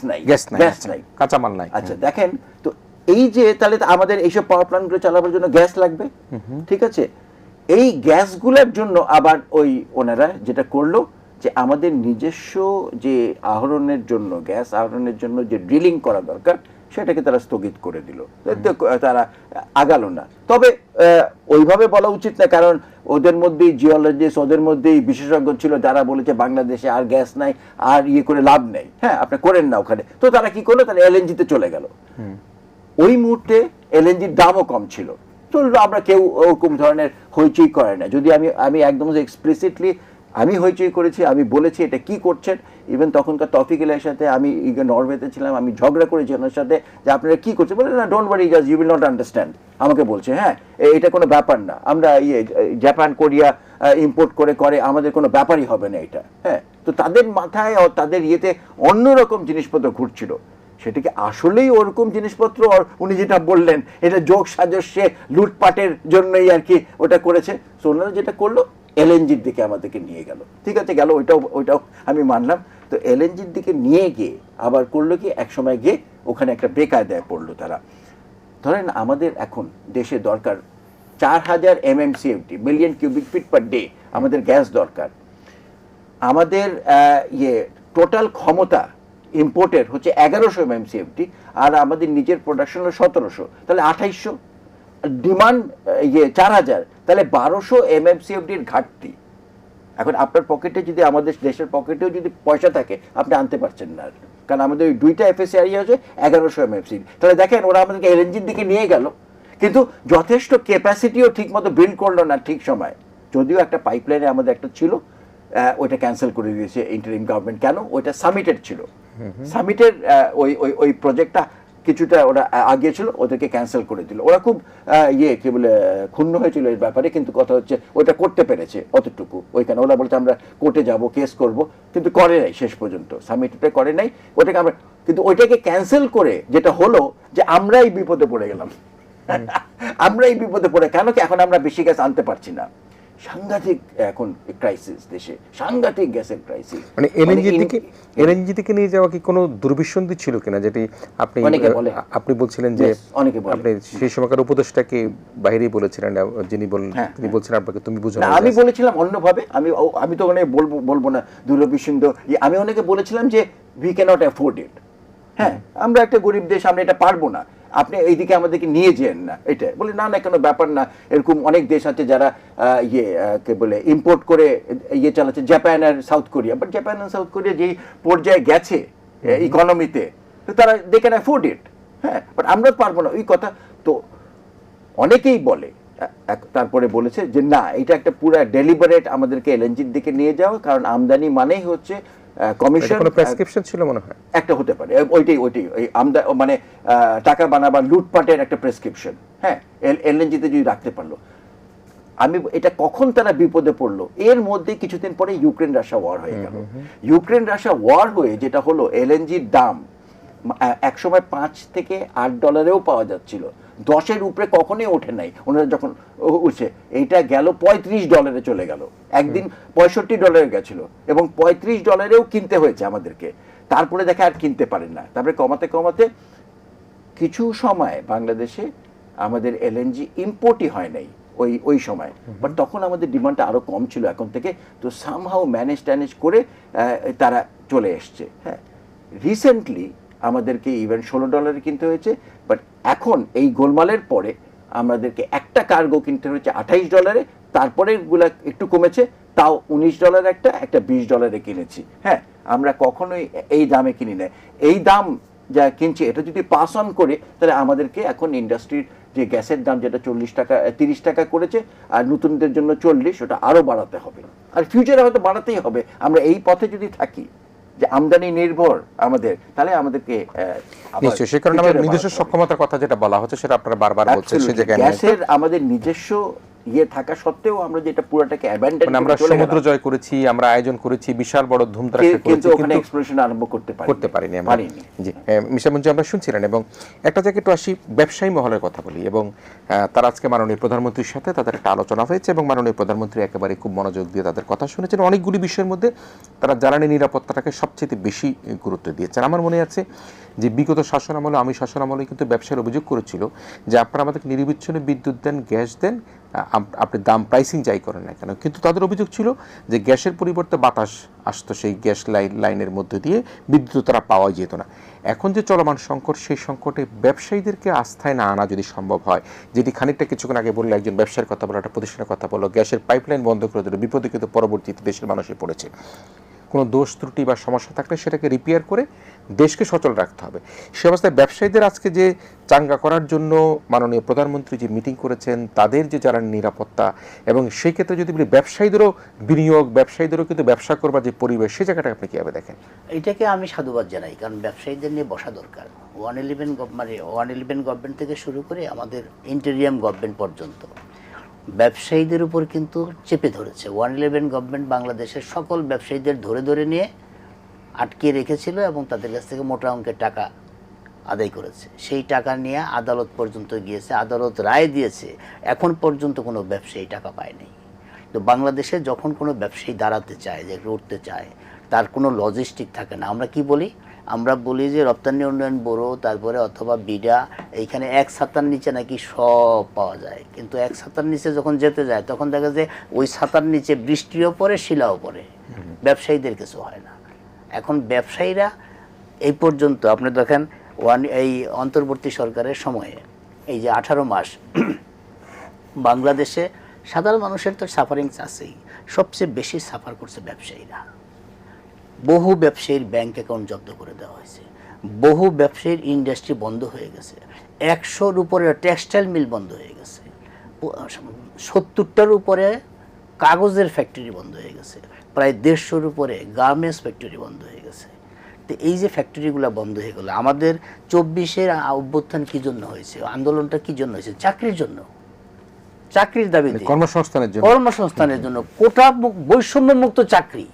নাই, গ্যাস নাই, কাঁচামাল নাই। আচ্ছা দেখেন তো, এই যে তাহলে আমাদের এইসব পাওয়ার প্ল্যান্টগুলো চালাবার জন্য গ্যাস লাগবে। ঠিক আছে, এই গ্যাসগুলোর জন্য আবার ওই ওনারা যেটা করলো যে আমাদের নিজস্ব যে আহরণের জন্য, গ্যাস আহরণের জন্য যে ড্রিলিং করা দরকার সেটাকে তারা স্থগিত করে দিল, তারা আগালো না। তবে ওইভাবে বলা উচিত না, কারণ ওদের মধ্যেই জিওলজিস্ট, ওদের মধ্যেই বিশেষজ্ঞ ছিল যারা বলেছে বাংলাদেশে আর গ্যাস নাই, আর করে লাভ নেই। হ্যাঁ, আপনি করেন না ওখানে। তো তারা কি করলো, তারা এলএনজিতে চলে গেল। ওই মুহূর্তে এলএনজির দামও কম ছিল, তো আমরা কেউ ওরকম ধরনের হইচই করে না। যদি আমি একদম এক্সপ্লিসিটলি আমি হইচই করেছি, আমি বলেছি এটা কি করছেন। ইভেন তখনকার তৌফিক আলীর সাথে আমি নরওয়েতে ছিলাম, আমি ঝগড়া করেছি ওনার সাথে যে আপনারা কি করছেন। বলে না, don't worry, just you will not understand. আমাকে বলছে হ্যাঁ এটা কোনো ব্যাপার না, আমরা জাপান কোরিয়া ইম্পোর্ট করে আমাদের কোনো ব্যাপারই হবে না এটা। হ্যাঁ, তো তাদের মাথায় তাদের ইয়েতে অন্যরকম জিনিসপত্র ঘুরছিল। সেটাকে আসলেই ওরকম জিনিসপত্র, উনি যেটা বললেন এটা যোগ সাজস্যে লুটপাটের জন্যই আর কি ওটা করেছে। সো ওনারা যেটা করলো এলএনজির দিকে আমাদেরকে নিয়ে গেল। ঠিক আছে, গেল, ওইটাও আমি মানলাম। তো এলএনজির দিকে নিয়ে গিয়ে আবার করলো কি, এক সময় গিয়ে ওখানে একটা বেকায়দায় পড়লো তারা। ধরেন আমাদের এখন দেশে দরকার 4,000 MMCFD, million cubic feet per day আমাদের গ্যাস দরকার। আমাদের টোটাল ক্ষমতা ইম্পোর্টের হচ্ছে 1100 MMCFD, আর আমাদের নিজের প্রোডাকশন হলো 1700, তাহলে 2800। ডিমান্ড 4,000, তাহলে 1200 MMCFD-র ঘাটতি। এখন আপনার পকেটে যদি, আমাদের দেশের পকেটেও যদি পয়সা থাকে, আপনি আনতে পারছেন না, কারণ আমাদের ওই 2টা এফএসি এরিয়া হচ্ছে 1100 MMCFD। তাহলে দেখেন ওরা আমাদেরকে এলএনজির দিকে নিয়ে গেল, কিন্তু যথেষ্ট ক্যাপাসিটিও ঠিক মতো বিল্ড করলো না ঠিক সময়। যদিও একটা পাইপলাইনে আমাদের একটা ছিল, ওইটা ক্যান্সেল করে দিয়েছে ইন্টারিম গভর্নমেন্ট। কেন? ওইটা সামিটেড ছিল, সামিটের ওই প্রজেক্টটা কিছুটা ওরা আগিয়েছিল, ওদেরকে ক্যান্সেল করে দিল। ওরা খুব কি বলে ক্ষুণ্ণ হয়েছিল এই ব্যাপারে, কিন্তু কথা হচ্ছে ওইটা করতে পেরেছে অতটুকু। ওইখানে ওরা বলছে আমরা কোর্টে যাব, কেস করব, কিন্তু করে নাই শেষ পর্যন্ত, সামিটটা করে নাই ওটাকে আমরা। কিন্তু ওইটাকে ক্যান্সেল করে যেটা হলো যে আমরাই বিপদে পড়ে গেলাম। আমরাই বিপদে পড়ে, কেন কি এখন আমরা বেশি গ্যাস আনতে পারছি না। সাংঘাতিক এখন ক্রাইসিস দেশে, সাংঘাতিক গ্যাসের ক্রাইসিস। মানে এলএনজি থেকে নিয়ে যাওয়া কি কোনো দুর্বিসন্ধি ছিল কিনা, যেটি আপনি বলছিলেন যে আপনি সেই সময়কার উপদেষ্টাকে বাইরেই বলেছিলেন, যিনি তিনি বলছিলেন আপনাকে তুমি বুঝো না। আমি বলেছিলাম অন্যভাবে, আমি তো অনেক বলবো না দুর্বিসন্ধি। আমি অনেকে বলেছিলাম যে উই ক্যানট অ্যাফোর্ড ইট। হ্যাঁ, আমরা একটা গরিব দেশ, আমরা এটা পারবো না, আপনি এইদিকে আমাদেরকে নিয়ে যেন না। এটা বলে না না, কোনো ব্যাপার না। এরকম অনেক দেশ আছে যারা কে বলে ইম্পোর্ট করে চালাচ্ছে, জাপান আর সাউথ কোরিয়া। বাট জাপান আর সাউথ কোরিয়া যেই পর্যায়ে গেছে ইকোনমিতে, তারা দে ক্যান অ্যাফোর্ড ইট। হ্যাঁ, বাট আমরা পারবো না, ওই কথা তো অনেকেই বলে। তারপরে বলেছে যে না, এটা একটা পুরো ডেলিবারেট আমাদেরকে এলএনজির দিকে নিয়ে যাওয়া, কারণ আমদানি মানেই হচ্ছে কমিশন। কোনো প্রেসক্রিপশন ছিল মনে হয়, একটা হতে পারে, ওইটাই মানে টাকা বানাবার লুটপাটের একটা প্রেসক্রিপশন। হ্যাঁ, এলএনজিতে যদি রাখতে পারলো। আমি এটা কখন তারা বিপদে পড়লো, এর মধ্যে কিছুদিন পরে ইউক্রেন রাশিয়া ওয়ার হয়ে গেল। ইউক্রেন রাশিয়া ওয়ার হয়ে যেটা হলো, এলএনজির দাম এক সময় $5 থেকে $8 পাওয়া যাচ্ছিল, 10-এর উপরে কখনোই ওঠে নাই ওনারা যখন উঠছে। এইটা গেল $35 চলে গেল, একদিন $65 গেছিল এবং $35 কিনতে হয়েছে আমাদেরকে। তারপরে দেখে আর কিনতে পারেন না, তারপরে কমাতে কমাতে কিছু সময় বাংলাদেশে আমাদের এলএনজি ইম্পোর্টই হয় নাই ওই সময়, বাট তখন আমাদের ডিমান্ডটা আরো কম ছিল এখন থেকে। তো সামহাউ ম্যানেজ করে তারা চলে এসছে। হ্যাঁ, রিসেন্টলি আমাদেরকে ইভেন $16 কিনতে হয়েছে, বাট এখন এই গোলমালের পরে আমাদেরকে একটা কার্গো কিনতে হয়েছে $28, তারপরে গুলা একটু কমেছে, তাও $19 একটা $20 কিনেছি। হ্যাঁ, আমরা কখনোই এই দামে কিনি না। এই দাম যা কিনছি এটা যদি পাস অন করে, তাহলে আমাদেরকে এখন ইন্ডাস্ট্রির যে গ্যাসের দাম যেটা $30 করেছে, আর নতুনদের জন্য 40, ওটা আরো বাড়াতে হবে, আর ফিউচারে হয়তো বাড়াতেই হবে। আমরা এই পথে যদি থাকি যে আমদানি নির্ভর আমাদের, তাহলে আমাদেরকে নিশ্চয়ই সে কারণে আমাদের নিজস্ব সক্ষমতার কথা যেটা বলা হচ্ছে সেটা আপনারা বারবার বলছেন, সেই জায়গায় গ্যাসের আমাদের নিজস্ব থাকা সত্ত্বেও আমরা যেটা পুরোটাকে অ্যাবান্ডন আমরা সমুদ্র জয় করেছি, আমরা আয়োজন করেছি, বিশাল বড় ধুমধাড়াক্কা করেছি, কিন্তু ওখানে এক্সপ্লোরেশন আরম্ভ করতে পারিনি আমরা। জি, মিস্টার মঞ্জু আমরা শুনছিলেন। এবং একটা জায়গায় একটু আসি, ব্যবসায়ী মহলের কথা বলি। এবং তারা আজকে মাননীয় প্রধানমন্ত্রীর সাথে তাদের একটা আলোচনা হয়েছে এবং মাননীয় প্রধানমন্ত্রী একেবারে খুব মনোযোগ দিয়ে তাদের কথা শুনেছেন। অনেকগুলি বিষয়ের মধ্যে তারা জ্বালানি নিরাপত্তাটাকে সবচেয়ে বেশি গুরুত্ব দিয়েছেন। আমার মনে আছে যে বিগত শাসনামলে, আমি শাসনামলে কিন্তু ব্যবসায়ীর অভিযোগ করেছিল যে আপনারা আমাদেরকে নিরবিচ্ছিন্ন বিদ্যুৎ দেন, গ্যাস দেন, আপনি দাম প্রাইসিং যাই করেন না কেন, কিন্তু তাদের অভিযোগ ছিল যে গ্যাসের পরিবর্তে বাতাস আসতো সেই গ্যাস লাইনের মধ্যে দিয়ে, বিদ্যুৎ তারা পাওয়া যেত না। এখন যে চলমান সংকট, সেই সংকটে ব্যবসায়ীদেরকে আস্থায় না আনা যদি সম্ভব হয়, যেটি খানিকটা কিছুক্ষণ আগে বললে, একজন ব্যবসার কথা বলো, একটা প্রতিষ্ঠানের কথা বলো, গ্যাসের পাইপলাইন বন্ধ করে দিল, বিপদে কিন্তু পরবর্তীতে দেশের মানুষই পড়েছে। কোনো দোষ ত্রুটি বা সমস্যা থাকলে সেটাকে রিপেয়ার করে দেশকে সচল রাখতে হবে। সে অবস্থায় ব্যবসায়ীদের আজকে যে চাঙ্গা করার জন্য মাননীয় প্রধানমন্ত্রী যে মিটিং করেছেন, তাদের যে জ্বালানি নিরাপত্তা, এবং সেই ক্ষেত্রে যদি বলি ব্যবসায়ীদেরও বিনিয়োগ, ব্যবসায়ীদেরও কিন্তু ব্যবসা করবার যে পরিবেশ, সেই জায়গাটা আপনি কীভাবে দেখেন? এটাকে আমি সাধুবাদ জানাই, কারণ ব্যবসায়ীদের নিয়ে বসা দরকার। 111 গভর্নমেন্ট থেকে শুরু করে আমাদের ইন্টেরিয়াম গভর্নমেন্ট পর্যন্ত ব্যবসায়ীদের উপর কিন্তু চেপে ধরেছে। 111 গভর্নমেন্ট বাংলাদেশের সকল ব্যবসায়ীদের ধরে ধরে নিয়ে আটকে রেখেছিল এবং তাদের কাছ থেকে মোটা অঙ্কের টাকা আদায় করেছে। সেই টাকা নিয়ে আদালত পর্যন্ত গিয়েছে, আদালত রায় দিয়েছে, এখন পর্যন্ত কোনো ব্যবসায়ী টাকা পায়নি। তো বাংলাদেশে যখন কোনো ব্যবসায়ী দাঁড়াতে চায়, যে উঠতে চায়, তার কোনো লজিস্টিক থাকে না। আমরা কি বলি? আমরা বলি যে রপ্তানি উন্নয়ন ব্যুরো, তারপরে অথবা বিডা, এইখানে এক ছাতার নিচে নাকি সব পাওয়া যায়, কিন্তু এক ছাতার নিচে যখন যেতে যায় তখন দেখা যায় ওই ছাতার নিচে বৃষ্টিও পড়ে, শিলাও পড়ে, ব্যবসায়ীদের কিছু হয় না। এখন ব্যবসায়ীরা এই পর্যন্ত আপনি দেখেন এই অন্তর্বর্তী সরকারের সময়ে এই যে 18 মাস বাংলাদেশে সাধারণ মানুষের তো সাফারিংস আছেই, সবচেয়ে বেশি সাফার করছে ব্যবসায়ীরা। বহু ব্যবসায়ীর ব্যাংক অ্যাকাউন্ট জব্দ করে দেওয়া হয়েছে, বহু ব্যবসায়ীর ইন্ডাস্ট্রি বন্ধ হয়ে গেছে, 100-র উপরে টেক্সটাইল মিল বন্ধ হয়ে গেছে, 70টার উপরে কাগজের ফ্যাক্টরি বন্ধ হয়ে গেছে, প্রায় 150-র উপরে গার্মেন্টস ফ্যাক্টরি বন্ধ হয়ে গেছে। তো এই যে ফ্যাক্টরিগুলো বন্ধ হয়ে গেল, আমাদের 24-এর অভ্যুত্থান কী জন্য হয়েছে, আন্দোলনটা কী জন্য হয়েছে? চাকরির জন্য, চাকরির দাবিতে, কর্মসংস্থানের জন্য, কোটা বৈষম্য মুক্ত চাকরি,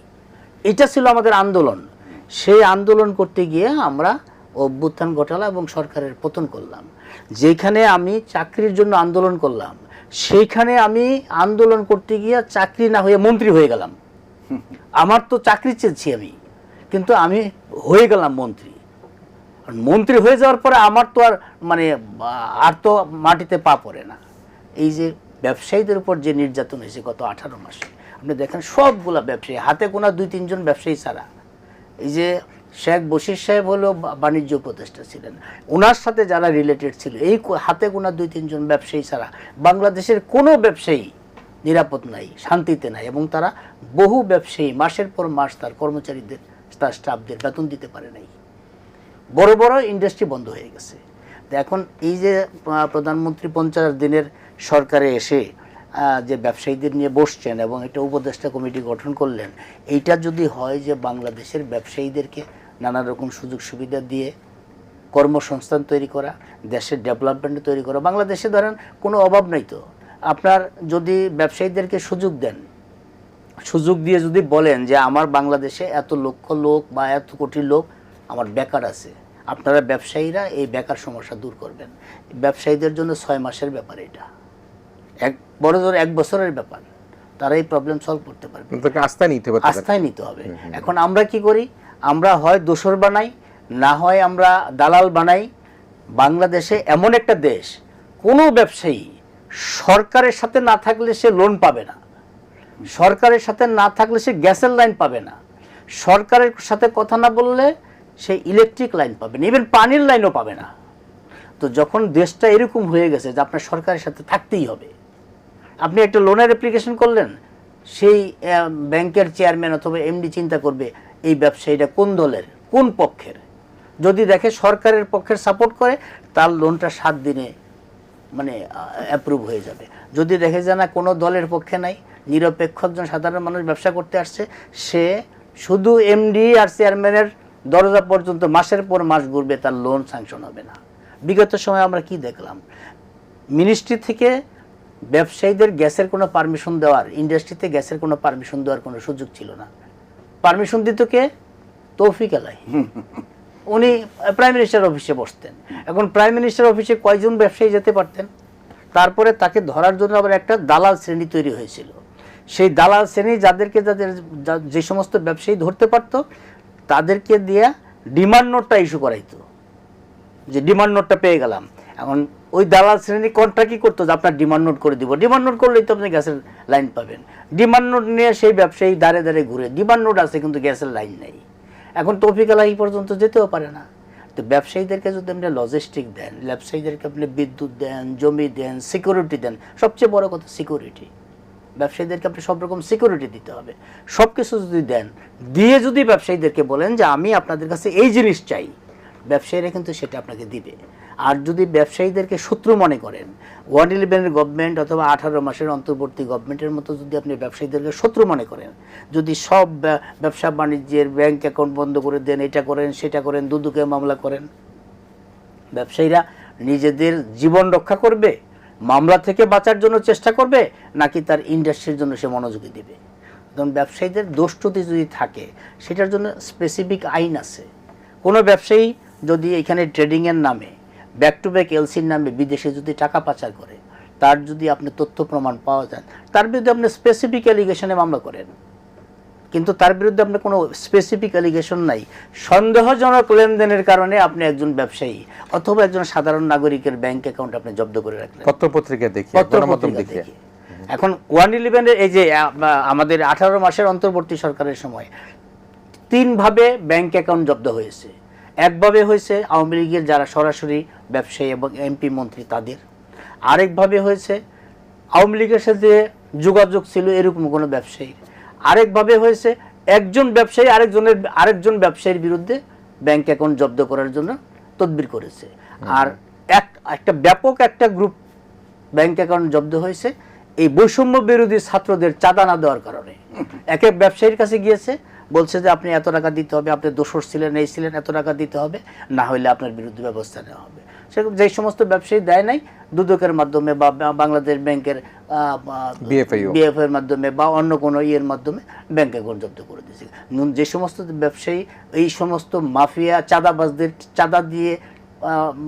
এটা ছিল আমাদের আন্দোলন। সেই আন্দোলন করতে গিয়ে আমরা অভ্যুত্থান ঘটালাম এবং সরকারের পতন করলাম। যেখানে আমি চাকরির জন্য আন্দোলন করলাম, সেইখানে আমি আন্দোলন করতে গিয়ে চাকরি না হয়ে মন্ত্রী হয়ে গেলাম। আমার তো চাকরি চেয়েছি আমি, কিন্তু আমি হয়ে গেলাম মন্ত্রী। মন্ত্রী হয়ে যাওয়ার পরে আমার তো আর তো মাটিতে পা পড়ে না। এই যে ব্যবসায়ীদের উপর যে নির্যাতন হয়েছে গত 18 মাসে, আপনি দেখেন সবগুলা ব্যবসায়ী, হাতে গোনা 2-3 জন ব্যবসায়ী ছাড়া, এই যে শেখ বশির সাহেব হলো বাণিজ্য উপদেষ্টা ছিলেন, ওনার সাথে যারা রিলেটেড ছিল, এই হাতে গোনা 2-3 জন ব্যবসায়ী ছাড়া বাংলাদেশের কোনো ব্যবসায়ী নিরাপদ নাই, শান্তিতে নাই। এবং তারা বহু ব্যবসায়ী মাসের পর মাস তার কর্মচারীদের, তার স্টাফদের বেতন দিতে পারে নাই। বড় বড় ইন্ডাস্ট্রি বন্ধ হয়ে গেছে। তো এখন এই যে প্রধানমন্ত্রী 50 দিনের সরকারে এসে যে ব্যবসায়ীদের নিয়ে বসছেন এবং একটা উপদেষ্টা কমিটি গঠন করলেন, এইটা যদি হয় যে বাংলাদেশের ব্যবসায়ীদেরকে নানা রকম সুযোগ সুবিধা দিয়ে কর্মসংস্থান তৈরি করা, দেশের ডেভেলপমেন্ট তৈরি করা। বাংলাদেশে ধরেন কোনো অভাব নাই, তো আপনার যদি ব্যবসায়ীদেরকে সুযোগ দেন, সুযোগ দিয়ে যদি বলেন যে আমার বাংলাদেশে এত লক্ষ লোক বা এত কোটি লোক আমার বেকার আছে, আপনারা ব্যবসায়ীরা এই বেকার সমস্যা দূর করবেন। ব্যবসায়ীদের জন্য 6 মাসের ব্যাপার, এটা বড় জোর 1 বছরের ব্যাপার, তারা এই প্রবলেম সলভ করতে পারবে। তাকে আস্থায় নিতে হবে, আস্থায় নিতে হবে। এখন আমরা কি করি, আমরা হয় দোসর বানাই, না হয় আমরা দালাল বানাই। বাংলাদেশে এমন একটা দেশ, কোনো ব্যবসায়ী সরকারের সাথে না থাকলে সে লোন পাবে না, সরকারের সাথে না থাকলে সে গ্যাসের লাইন পাবে না, সরকারের সাথে কথা না বললে সে ইলেকট্রিক লাইন পাবে না, ইভেন পানির লাইনও পাবে না। তো যখন দেশটা এরকম হয়ে গেছে যে আপনার সরকারের সাথে থাকতেই হবে, আপনি একটা লোনের অ্যাপ্লিকেশন করলেন, সেই ব্যাংকের চেয়ারম্যান অথবা এমডি চিন্তা করবে এই ব্যবসায়ীটা কোন দলের, কোন পক্ষের। যদি দেখে সরকারের পক্ষের সাপোর্ট করে, তার লোনটা 7 দিনে মানে অ্যাপ্রুভ হয়ে যাবে। যদি দেখে যে না কোনো দলের পক্ষে নাই, নিরপেক্ষ একজন সাধারণ মানুষ ব্যবসা করতে আসছে, সে শুধু এমডি আর চেয়ারম্যানের দরজা পর্যন্ত মাসের পর মাস ঘুরবে, তার লোন স্যাংশন হবে না। বিগত সময়ে আমরা কি দেখলাম, মিনিস্ট্রি থেকে ব্যবসায়ীদের গ্যাসের কোনো পারমিশন দেওয়ার, ইন্ডাস্ট্রিতে গ্যাসের কোনো পারমিশন দেওয়ার কোনো সুযোগ ছিল না। পারমিশন দিত কে? তৌফিক আলাই। উনি প্রাইম মিনিস্টার অফিসে বসতেন। এখন প্রাইম মিনিস্টার অফিসে কয়জন ব্যবসায়ী যেতে পারতেন? তারপরে তাকে ধরার জন্য আবার একটা দালাল শ্রেণী তৈরি হয়েছিল। সেই দালাল শ্রেণী যে সমস্ত ব্যবসায়ী ধরতে পারতো, তাদেরকে দিয়ে ডিমান্ড নোটটা ইস্যু করাইতো, যে ডিমান্ড নোটটা পেয়ে গেলাম। এখন ওই দালাল শ্রেণী কোনটা কি করতো, যে আপনার ডিমান্ড নোট করে দিব, ডিমান্ড নোট করলেই তো আপনি গ্যাসের লাইন পাবেন। ডিমান্ড নোট নিয়ে সেই ব্যবসায়ী দাঁড়ে দাঁড়িয়ে ঘুরে, ডিমান্ড নোট আছে কিন্তু গ্যাসের লাইন নেই। এখন তৌফিক আলাই পর্যন্ত যেতেও পারে না। তো ব্যবসায়ীদেরকে যদি আপনি লজিস্টিক দেন, ব্যবসায়ীদেরকে আপনি বিদ্যুৎ দেন, জমি দেন, সিকিউরিটি দেন, সবচেয়ে বড় কথা সিকিউরিটি। ব্যবসায়ীদেরকে আপনি সব রকম সিকিউরিটি দিতে হবে। সব কিছু যদি দেন, দিয়ে যদি ব্যবসায়ীদেরকে বলেন যে আমি আপনাদের কাছে এই জিনিস চাই, ব্যবসায়ীরা কিন্তু সেটা আপনাকে দিবে। আর যদি ব্যবসায়ীদেরকে শত্রু মনে করেন, 111 গভর্নমেন্ট অথবা 18 মাসের অন্তর্বর্তী গভর্নমেন্টের মতো যদি আপনি ব্যবসায়ীদেরকে শত্রু মনে করেন, যদি সব ব্যবসা বাণিজ্যের ব্যাংক অ্যাকাউন্ট বন্ধ করে দেন, এটা করেন সেটা করেন, দুদকে মামলা করেন, ব্যবসায়ীরা নিজেদের জীবন রক্ষা করবে, মামলা থেকে বাঁচার জন্য চেষ্টা করবে, নাকি তার ইন্ডাস্ট্রির জন্য সে মনোযোগী দেবে? কারণ ব্যবসায়ীদের দোষ যদি থাকে, সেটার জন্য স্পেসিফিক আইন আছে। কোনো ব্যবসায়ী যদি এখানে ট্রেডিংয়ের নামে, ব্যাক টু ব্যাক এলসির নামে বিদেশে যদি টাকা পাচার করে, তার যদি আপনি তথ্য প্রমাণ পাওয়া যায়, তার বিরুদ্ধে আপনি স্পেসিফিক অ্যালিগেশনে মামলা করেন। কিন্তু তার বিরুদ্ধে আপনার কোনো স্পেসিফিক অ্যালিগেশন নাই, সন্দেহজনক লেনদেনের কারণে আপনি একজন ব্যবসায়ী অথবা একজন সাধারণ নাগরিকের ব্যাংক অ্যাকাউন্ট আপনি জব্দ করে রাখলেন পত্রপত্রিকা দেখে, গণমাধ্যম দেখে। এখন 111-এর এই যে আমাদের 18 মাসের অন্তর্বর্তী সরকারের সময় 3 ভাবে ব্যাংক অ্যাকাউন্ট জব্দ হয়েছে। একভাবে হয়েছে আওয়ামী লীগের যারা সরাসরি ব্যবসায়ী এবং এমপি মন্ত্রী তাদের, আরেকভাবে হয়েছে আওয়ামী লীগের সাথে যোগাযোগ ছিল এরকম কোনো ব্যবসায়ী, আরেকভাবে হয়েছে একজন ব্যবসায়ী আরেকজন ব্যবসায়ীর বিরুদ্ধে ব্যাংক অ্যাকাউন্ট জব্দ করার জন্য তদবির করেছে। আর একটা ব্যাপক একটা গ্রুপ ব্যাংক অ্যাকাউন্ট জব্দ হয়েছে এই বৈষম্য বিরোধী ছাত্রদের চাঁদা না দেওয়ার কারণে। এক ব্যবসায়ীর কাছে গিয়েছে, বলছে যে আপনি এত টাকা দিতে হবে, আপনি দোষর ছিলেন, এই ছিলেন, এত টাকা দিতে হবে, না হলে আপনার বিরুদ্ধে ব্যবস্থা নেওয়া হবে। সেরকম যে সমস্ত ব্যবসায়ী দেয় নাই, দুদকের মাধ্যমে বা বাংলাদেশ ব্যাংকের বিএফআই এর মাধ্যমে বা অন্য কোনো ইয়ের মাধ্যমে ব্যাংক অ্যাকাউন্ট জব্দ করে দিয়েছে। যে সমস্ত ব্যবসায়ী এই সমস্ত মাফিয়া চাঁদাবাজদের চাঁদা দিয়ে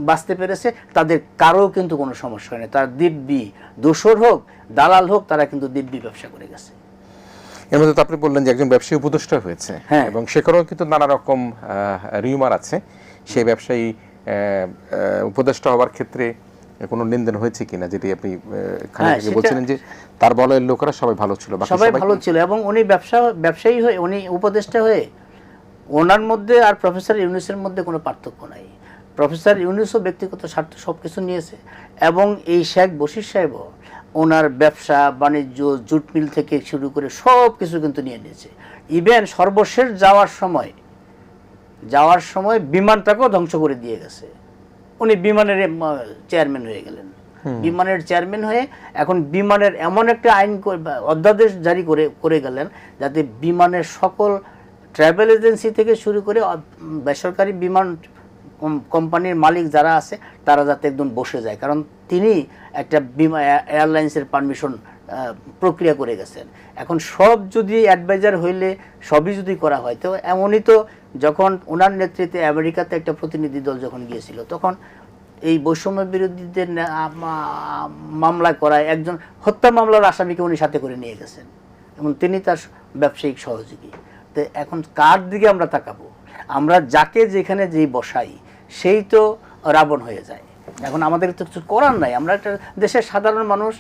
বাঁচতে পেরেছে, তাদের কারো কিন্তু কোনো সমস্যা নেই। তারা দিব্যি, দোসর হোক দালাল হোক, তারা কিন্তু দিব্যি ব্যবসা করে গেছে। এর মধ্যে তো আপনি বললেন যে একজন ব্যবসায়ী উপদেষ্টা হয়েছে, হ্যাঁ, এবং সেখানেও কিন্তু নানা রকম রিউমার আছে। সেই ব্যবসায়ী উপদেষ্টা হওয়ার ক্ষেত্রে কোনো লেনদেন হয়েছে কিনা, যেটি আপনি বলছিলেন যে তার বলয়ের লোকেরা সবাই ভালো ছিল, সবাই ভালো ছিল, এবং উনি ব্যবসায়ী হয়ে, উনি উপদেষ্টা হয়ে, ওনার মধ্যে আর প্রফেসর ইউনূসের মধ্যে কোনো পার্থক্য নাই। প্রফেসর ইউনূসও ব্যক্তিগত স্বার্থ সব কিছু নিয়েছে, এবং এই শেখ বশির সাহেবও ওনার ব্যবসা বাণিজ্য, জুট মিল থেকে শুরু করে সব কিছু কিন্তু নিয়ে নিয়েছে। ইভেন সর্বশেষ যাওয়ার সময় বিমানটাকেও ধ্বংস করে দিয়ে গেছে। উনি বিমানের চেয়ারম্যান হয়ে গেলেন। বিমানের চেয়ারম্যান হয়ে এখন বিমানের এমন একটা আইন অধ্যাদেশ জারি করে গেলেন, যাতে বিমানের সকল ট্রাভেল এজেন্সি থেকে শুরু করে বেসরকারি বিমান কোম্পানির মালিক যারা আছে, তারা যাতে একদম বসে যায়। কারণ তিনি একটা এয়ারলাইন্সের পারমিশন প্রক্রিয়া করে গেছেন। এখন সব যদি অ্যাডভাইজার হইলে সবই যদি করা হয়, তো এমনই তো যখন ওনার নেতৃত্বে আমেরিকাতে একটা প্রতিনিধি দল যখন গিয়েছিল, তখন এই বৈষম্য বিরোধীদের মামলা করায় একজন হত্যা মামলার আসামিকে উনি সাথে করে নিয়ে গেছেন এবং তিনি তার ব্যবসায়িক সহযোগী। তো এখন কার দিকে আমরা তাকাবো? আমরা যাকে যেখানে যেই বসাই সেই তো রাবণ হয়ে যায়। এখন আমাদের তো কিছু করার নাই। আমরা একটা দেশের সাধারণ মানুষ,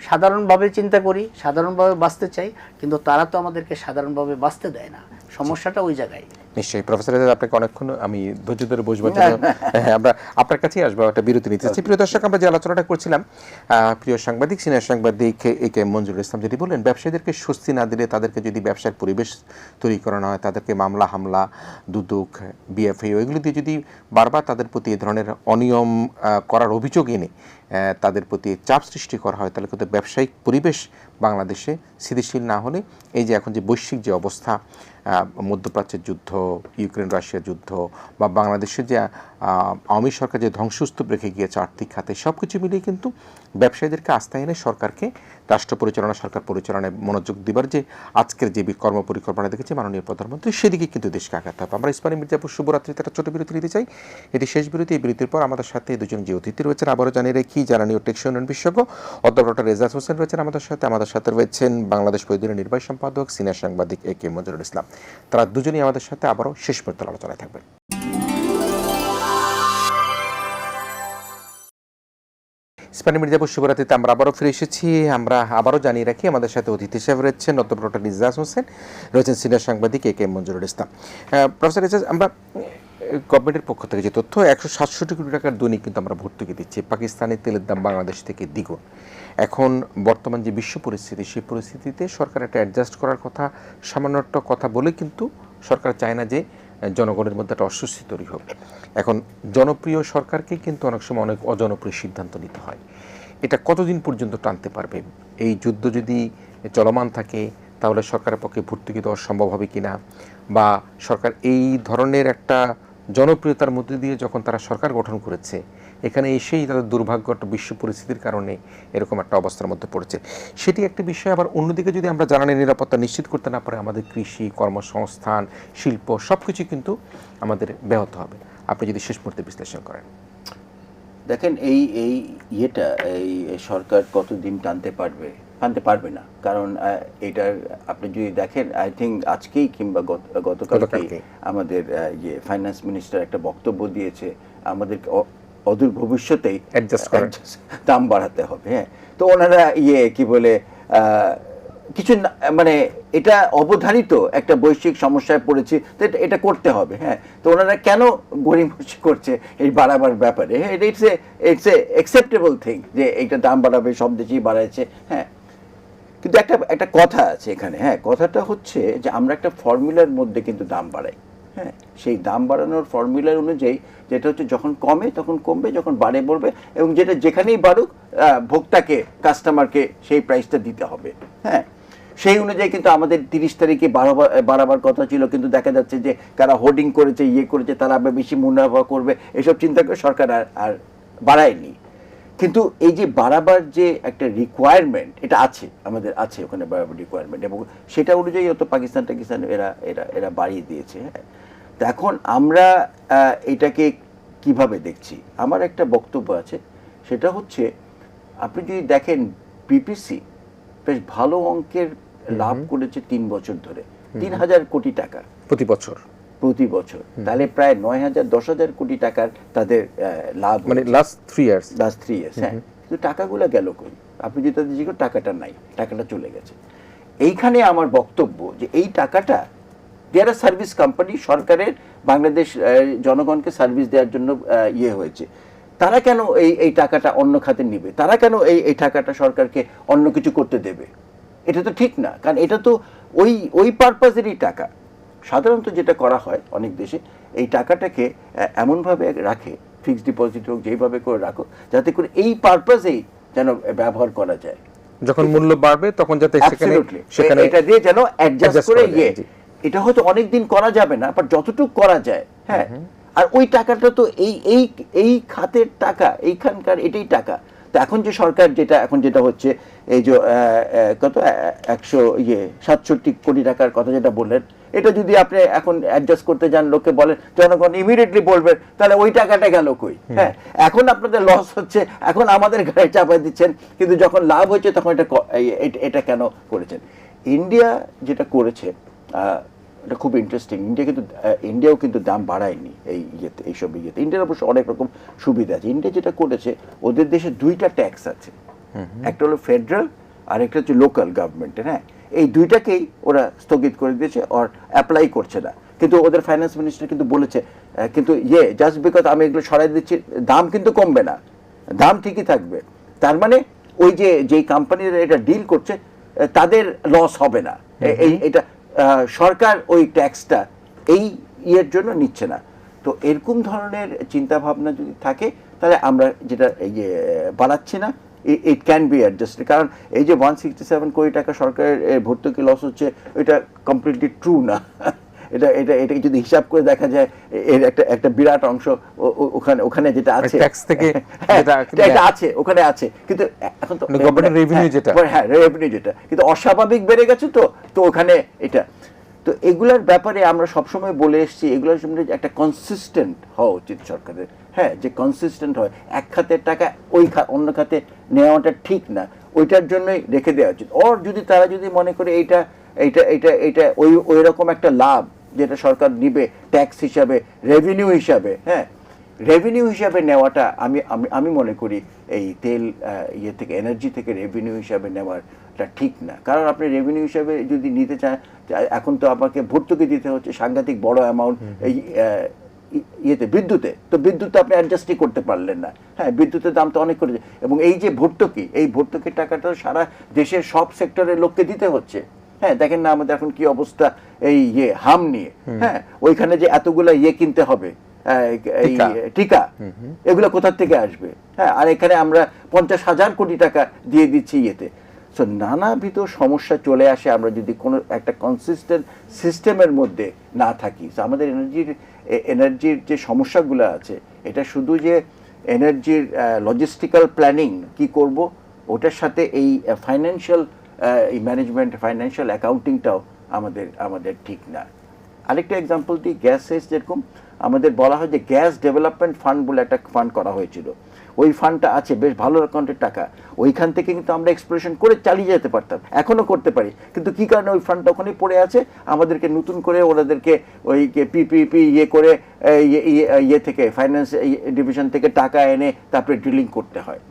সাধারণভাবে চিন্তা করি, সাধারণভাবে বাঁচতে চাই, কিন্তু তারা তো আমাদেরকে সাধারণভাবে বাঁচতে দেয় না। সমস্যাটা ওই জায়গায়। নিশ্চয়ই প্রফেসর এজাজ, আপনাকে অনেকক্ষণ আমি ধৈর্য ধরে বসবার জন্য আমরা আপনার কাছেই আসবো, একটা বিরতি নিতে চাচ্ছি। প্রিয় দর্শক, আমরা যে আলোচনাটা করছিলাম, প্রিয় সাংবাদিক, সিনিয়র সাংবাদিক এ কে মঞ্জুরুল ইসলাম যেটি বললেন, ব্যবসায়ীদেরকে স্বস্তি না দিলে, তাদেরকে যদি ব্যবসার পরিবেশ তৈরি করানো হয়, তাদেরকে মামলা হামলা, দুদক, বিএফআইও এগুলো দিয়ে যদি বারবার তাদের প্রতি এই ধরনের অনিয়ম করার অভিযোগ এনে তাদের প্রতি চাপ সৃষ্টি করা হয়, তাহলে কিন্তু ব্যবসায়িক পরিবেশ বাংলাদেশে স্থিতিশীল না হলে এই যে এখন যে বৈশ্বিক যে অবস্থা, মধ্যপ্রাচ্যের যুদ্ধ, ইউক্রেন রাশিয়া যুদ্ধ, বা বাংলাদেশের যে আওয়ামী সরকার যে ধ্বংসস্তূপ রেখে গিয়েছে আর্থিক খাতে, সব কিছু মিলিয়ে কিন্তু ব্যবসায়ীদেরকে আস্থায় এনে সরকারকে রাষ্ট্র পরিচালনা, সরকার পরিচালনায় মনোযোগ দিবার যে আজকের যে কর্মপরিকল্পনা দেখেছি মাননীয় প্রধানমন্ত্রী, সেদিকে কিন্তু দেশকে আগাতে হবে। আমরা ইসমানী মির্জাপুর শুভরাত্রিতে একটা ছোট বিরতি নিতে চাই। এটি শেষ বিরতি। এই বিরতির পর আমাদের সাথে দুজন যে অতিথি রয়েছেন আবারও জানিয়ে রেখি, জ্বালানি ও টেকসই উন্নয়ন বিশেষজ্ঞ অধ্যাপক ডক্টর এজাজ হোসেন রয়েছেন আমাদের সাথে রয়েছেন বাংলাদেশ প্রতিদিনের নির্বাহী সম্পাদক সিনিয়র সাংবাদিক এ কে মঞ্জুরুল ইসলাম। তারা দুজনই আমাদের সাথে আবারও শেষ পর্যন্ত আলোচনায় থাকবেন। ইসমানী মির্জাপুর শুভরাত্রিতে আমরা আবারও ফিরে এসেছি। আমরা আবারও জানিয়ে রাখি, আমাদের সাথে অতিথি হিসেবে রয়েছেন অধ্যাপক ডক্টর এজাজ হোসেন, রয়েছেন সিনিয়র সাংবাদিক এ কে মঞ্জুরুল ইসলাম। প্রফেসর এজাজ, আমরা গভর্নমেন্টের পক্ষ থেকে যে তথ্য, 167 কোটি টাকার দৈনিক কিন্তু আমরা ভর্তুকি দিচ্ছি। পাকিস্তানি তেলের দাম বাংলাদেশ থেকে দ্বিগুণ। এখন বর্তমান যে বিশ্ব পরিস্থিতি, সেই পরিস্থিতিতে সরকার একটা অ্যাডজাস্ট করার কথা, সামান্য একটা কথা বলে কিন্তু সরকার চায় না যে জনগণের মধ্যে একটা অস্বস্তি তৈরি হোক। এখন জনপ্রিয় সরকারকে কিন্তু অনেক সময় অনেক অজনপ্রিয় সিদ্ধান্ত নিতে হয়। এটা কতদিন পর্যন্ত টানতে পারবে? এই যুদ্ধ যদি চলমান থাকে তাহলে সরকারের পক্ষে ভর্তুকি দেওয়া সম্ভব হবে কিনা, বা সরকার এই ধরনের একটা জনপ্রিয়তার মধ্যে দিয়ে যখন তারা সরকার গঠন করেছে, এখানে এসেই তাদের দুর্ভাগ্য একটা বিশ্ব পরিস্থিতির কারণে এরকম একটা অবস্থার মধ্যে পড়েছে, সেটি একটা বিষয়। আবার অন্যদিকে যদি আমরা জ্বালানি নিরাপত্তা নিশ্চিত করতে না পারি, আমাদের কৃষি, কর্মসংস্থান, শিল্প সব কিছু কিন্তু আমাদের ব্যাহত হবে। আপনি যদি শেষ মুহূর্তে বিশ্লেষণ করেন। দেখেন, এই ইয়েটা এই সরকার কতদিন টানতে পারবে না। কারণ এটার আপনি যদি দেখেন, আই থিঙ্ক আজকেই কিংবা গতকালকে আমাদের ফাইন্যান্স মিনিস্টার একটা বক্তব্য দিয়েছে, আমাদের অদূর ভবিষ্যতেই দাম বাড়াতে হবে। হ্যাঁ, তো ওনারা কি বলে কিছু মানে এটা অবধারিত একটা বৈশ্বিক সমস্যায় পড়েছি, তো এটা করতে হবে। হ্যাঁ, তো ওনারা কেন গড়িমসি করছে এই বাড়াবার ব্যাপারে? হ্যাঁ, ইটস এ অ্যাকসেপ্টেবল থিং যে এইটা দাম বাড়াবে, সব দেশেই বাড়াচ্ছে। হ্যাঁ, কিন্তু একটা কথা আছে এখানে। হ্যাঁ, কথাটা হচ্ছে যে আমরা একটা ফর্মুলার মধ্যে কিন্তু দাম বাড়াই। হ্যাঁ, সেই দাম বাড়ানোর ফর্মুলার অনুযায়ী যেটা হচ্ছে যখন কমে তখন কমবে, যখন বাড়ে বাড়বে, এবং যেটা যেখানেই বাড়ুক ভোক্তাকে, কাস্টমারকে সেই প্রাইসটা দিতে হবে। হ্যাঁ, সেই অনুযায়ী কিন্তু আমাদের 30 তারিখে বাড়াবার কথা ছিল, কিন্তু দেখা যাচ্ছে যে কারা হোর্ডিং করেছে, করেছে, তারা আবার বেশি মুনাফা করবে, এসব চিন্তা করে সরকার আর বাড়ায়নি। কিন্তু এই যে বাড়াবার যে একটা রিকোয়ারমেন্ট, এটা আছে, আমাদের আছে ওখানে বাড়াবার রিকোয়ারমেন্ট, এবং সেটা অনুযায়ী হয়তো পাকিস্তান এরা বাড়িয়ে দিয়েছে। হ্যাঁ, তো এখন আমরা এটাকে কিভাবে দেখছি, আমার একটা বক্তব্য আছে। সেটা হচ্ছে, আপনি যদি দেখেন বিপিসি বেশ ভালো অঙ্কের লাভ করেছে 3 বছর ধরে, 3000 কোটি টাকা প্রতি বছর। তাহলে প্রায় 9000-10,000 কোটি টাকার তাদের লাভ, মানে লাস্ট 3 ইয়ার্স। হ্যাঁ, কিন্তু টাকাগুলো গেল কই? আপনি যদি তাদের জিজ্ঞেস, টাকাটা নাই, টাকাটা চলে গেছে। এইখানে আমার বক্তব্য যে এই টাকাটা দেয়ার সার্ভিস কোম্পানি, সরকারের বাংলাদেশ জনগণকে সার্ভিস দেওয়ার জন্য হয়েছে। তারা কেন এই টাকাটা অন্য খাতে নিবে? তারা কেন এই টাকাটা সরকারকে অন্য কিছু করতে দেবে? এটা তো ঠিক না, কারণ এটা তো ওই পারপাজেরই টাকা। সাধারণত যেটা করা হয় অনেক দেশে, এই টাকাটাকে এমনভাবে রাখে, ফিক্সড ডিপোজিট হোক, যেইভাবে করে রাখো, যাতে করে এই পারপাজেই যেন ব্যবহার করা যায়। যখন মূল্য বাড়বে তখন যাতে সেখানে এটা দিয়ে যেন অ্যাডজাস্ট করে এটা হয়তো অনেকদিন করা যাবে না, বাট যতটুকু করা যায়। হ্যাঁ, আর ওই টাকাটা তো এই খাতের টাকা, এইখানকার এটাই টাকা। তো এখন যে সরকার যেটা হচ্ছে এই যে কত 167 কোটি টাকার কথা যেটা বললেন, এটা যদি আপনি এখন অ্যাডজাস্ট করতে যান, লোকে বলেন, জনগণ ইমিডিয়েটলি বলবেন তাহলে ওই টাকাটা গেল কই? হ্যাঁ, এখন আপনাদের লস হচ্ছে, এখন আমাদের গায়ে চাপাই দিচ্ছেন, কিন্তু যখন লাভ হচ্ছে তখন এটা কেন করেছেন? ইন্ডিয়া যেটা করেছে এটা খুব ইন্টারেস্টিং। ইন্ডিয়াও কিন্তু দাম বাড়ায়নি এইসব ইয়েতে। ইন্ডিয়ার অবশ্য অনেক রকম সুবিধা আছে। ইন্ডিয়া যেটা করেছে, ওদের দেশে 2টা ট্যাক্স আছে, একটা হলো ফেডারেল আর একটা হচ্ছে লোকাল গভর্নমেন্টের। হ্যাঁ, এই 2টাকেই ওরা স্থগিত করে দিয়েছে, আর অ্যাপ্লাই করছে না। কিন্তু ওদের ফাইন্যান্স মিনিস্টার কিন্তু বলেছে, কিন্তু জাস্ট বিকজ আমি এগুলো সরাই দিচ্ছি, দাম কিন্তু কমবে না, দাম ঠিকই থাকবে। তার মানে ওই যেই কোম্পানিরা এটা ডিল করছে তাদের লস হবে না। এটা সরকার ওই ট্যাক্সটা এই ইয়ের জন্য নিচ্ছে না। তো এরকম ধরনের চিন্তা ভাবনা যদি থাকে, তাহলে আমরা যেটা বাড়াচ্ছি না, ইট ক্যান বি অ্যাডজাস্টেড। কারণ এই যে 167 কোটি টাকা সরকারের ভর্তুকি লস হচ্ছে, এটা কমপ্লিটলি ট্রু না। এটা এটা এটা যদি হিসাব করে দেখা যায়, এর একটা বিরাট অংশ ওখানে যেটা আছে ট্যাক্স থেকে এটা আছে, ওখানে আছে। কিন্তু এখন তো গভর্নমেন্ট রেভিনিউ যেটা, হ্যাঁ রেভিনিউ যেটা, কিন্তু অস্বাভাবিক বেড়ে গেছে। তো ওখানে এটা, তো এগুলার ব্যাপারে আমরা সবসময় বলে এসেছি, এগুলোর সামনে একটা কনসিস্টেন্ট হওয়া উচিত সরকারের। হ্যাঁ, যে কনসিস্টেন্ট হয়, এক খাতের টাকা অন্য খাতে নেওয়াটা ঠিক না, ওইটার জন্যই রেখে দেওয়া উচিত। ওর তারা যদি মনে করে এইটা ওই রকম একটা লাভ যেটা সরকার নিবে ট্যাক্স হিসাবে, রেভিনিউ হিসাবে, হ্যাঁ রেভিনিউ হিসাবে নেওয়াটা আমি মনে করি এই তেল থেকে, এনার্জি থেকে রেভিনিউ হিসাবে নেওয়াটা ঠিক না। কারণ আপনি রেভিনিউ হিসাবে যদি নিতে চান, এখন তো আপনাকে ভর্তুকি দিতে হচ্ছে সাংঘাতিক বড় অ্যামাউন্ট এই বিদ্যুতে। তো বিদ্যুৎ আপনি অ্যাডজাস্টই করতে পারলেন না। হ্যাঁ, বিদ্যুতের দাম তো অনেক করেছে, এবং এই যে ভর্তুকির টাকাটা সারা দেশের সব সেক্টরের লোককে দিতে হচ্ছে। হ্যাঁ, দেখেন না আমাদের এখন কি অবস্থা এই হাম নিয়ে। হ্যাঁ, ওইখানে যে এতগুলা কিনতে হবে, টিকা, এগুলো কোথা থেকে আসবে? হ্যাঁ, আর এখানে আমরা 50,000 কোটি টাকা দিয়ে দিচ্ছি সো নানাবিধ সমস্যা চলে আসে আমরা যদি কোনো একটা কনসিস্টেন্ট সিস্টেমের মধ্যে না থাকি। আমাদের এনার্জির যে সমস্যাগুলো আছে, এটা শুধু যে এনার্জির লজিস্টিক্যাল প্ল্যানিং কি করব, ওটার সাথে এই ফাইন্যান্সিয়াল ম্যানেজমেন্ট, ফাইন্যান্সিয়াল অ্যাকাউন্টিংটাও আমাদের ঠিক না। আরেকটা এক্সাম্পল দিই, গ্যাসের যেরকম আমাদের বলা হয় যে গ্যাস ডেভেলপমেন্ট ফান্ড বলে একটা ফান্ড করা হয়েছিল। ওই ফান্ডটা আছে, বেশ ভালো রকমের টাকা, ওইখান থেকে কিন্তু আমরা এক্সপ্লোরেশন করে চালিয়ে যেতে পারতাম, এখনো করতে পারি। কিন্তু কি কারণে ওই ফান্ডটা ওখানেই পড়ে আছে? আমাদেরকে নতুন করে ওনাদেরকে ওই পিপিপি করে থেকে ফাইন্যান্স ডিভিশন থেকে টাকা এনে তারপরে ড্রিলিং করতে হয়।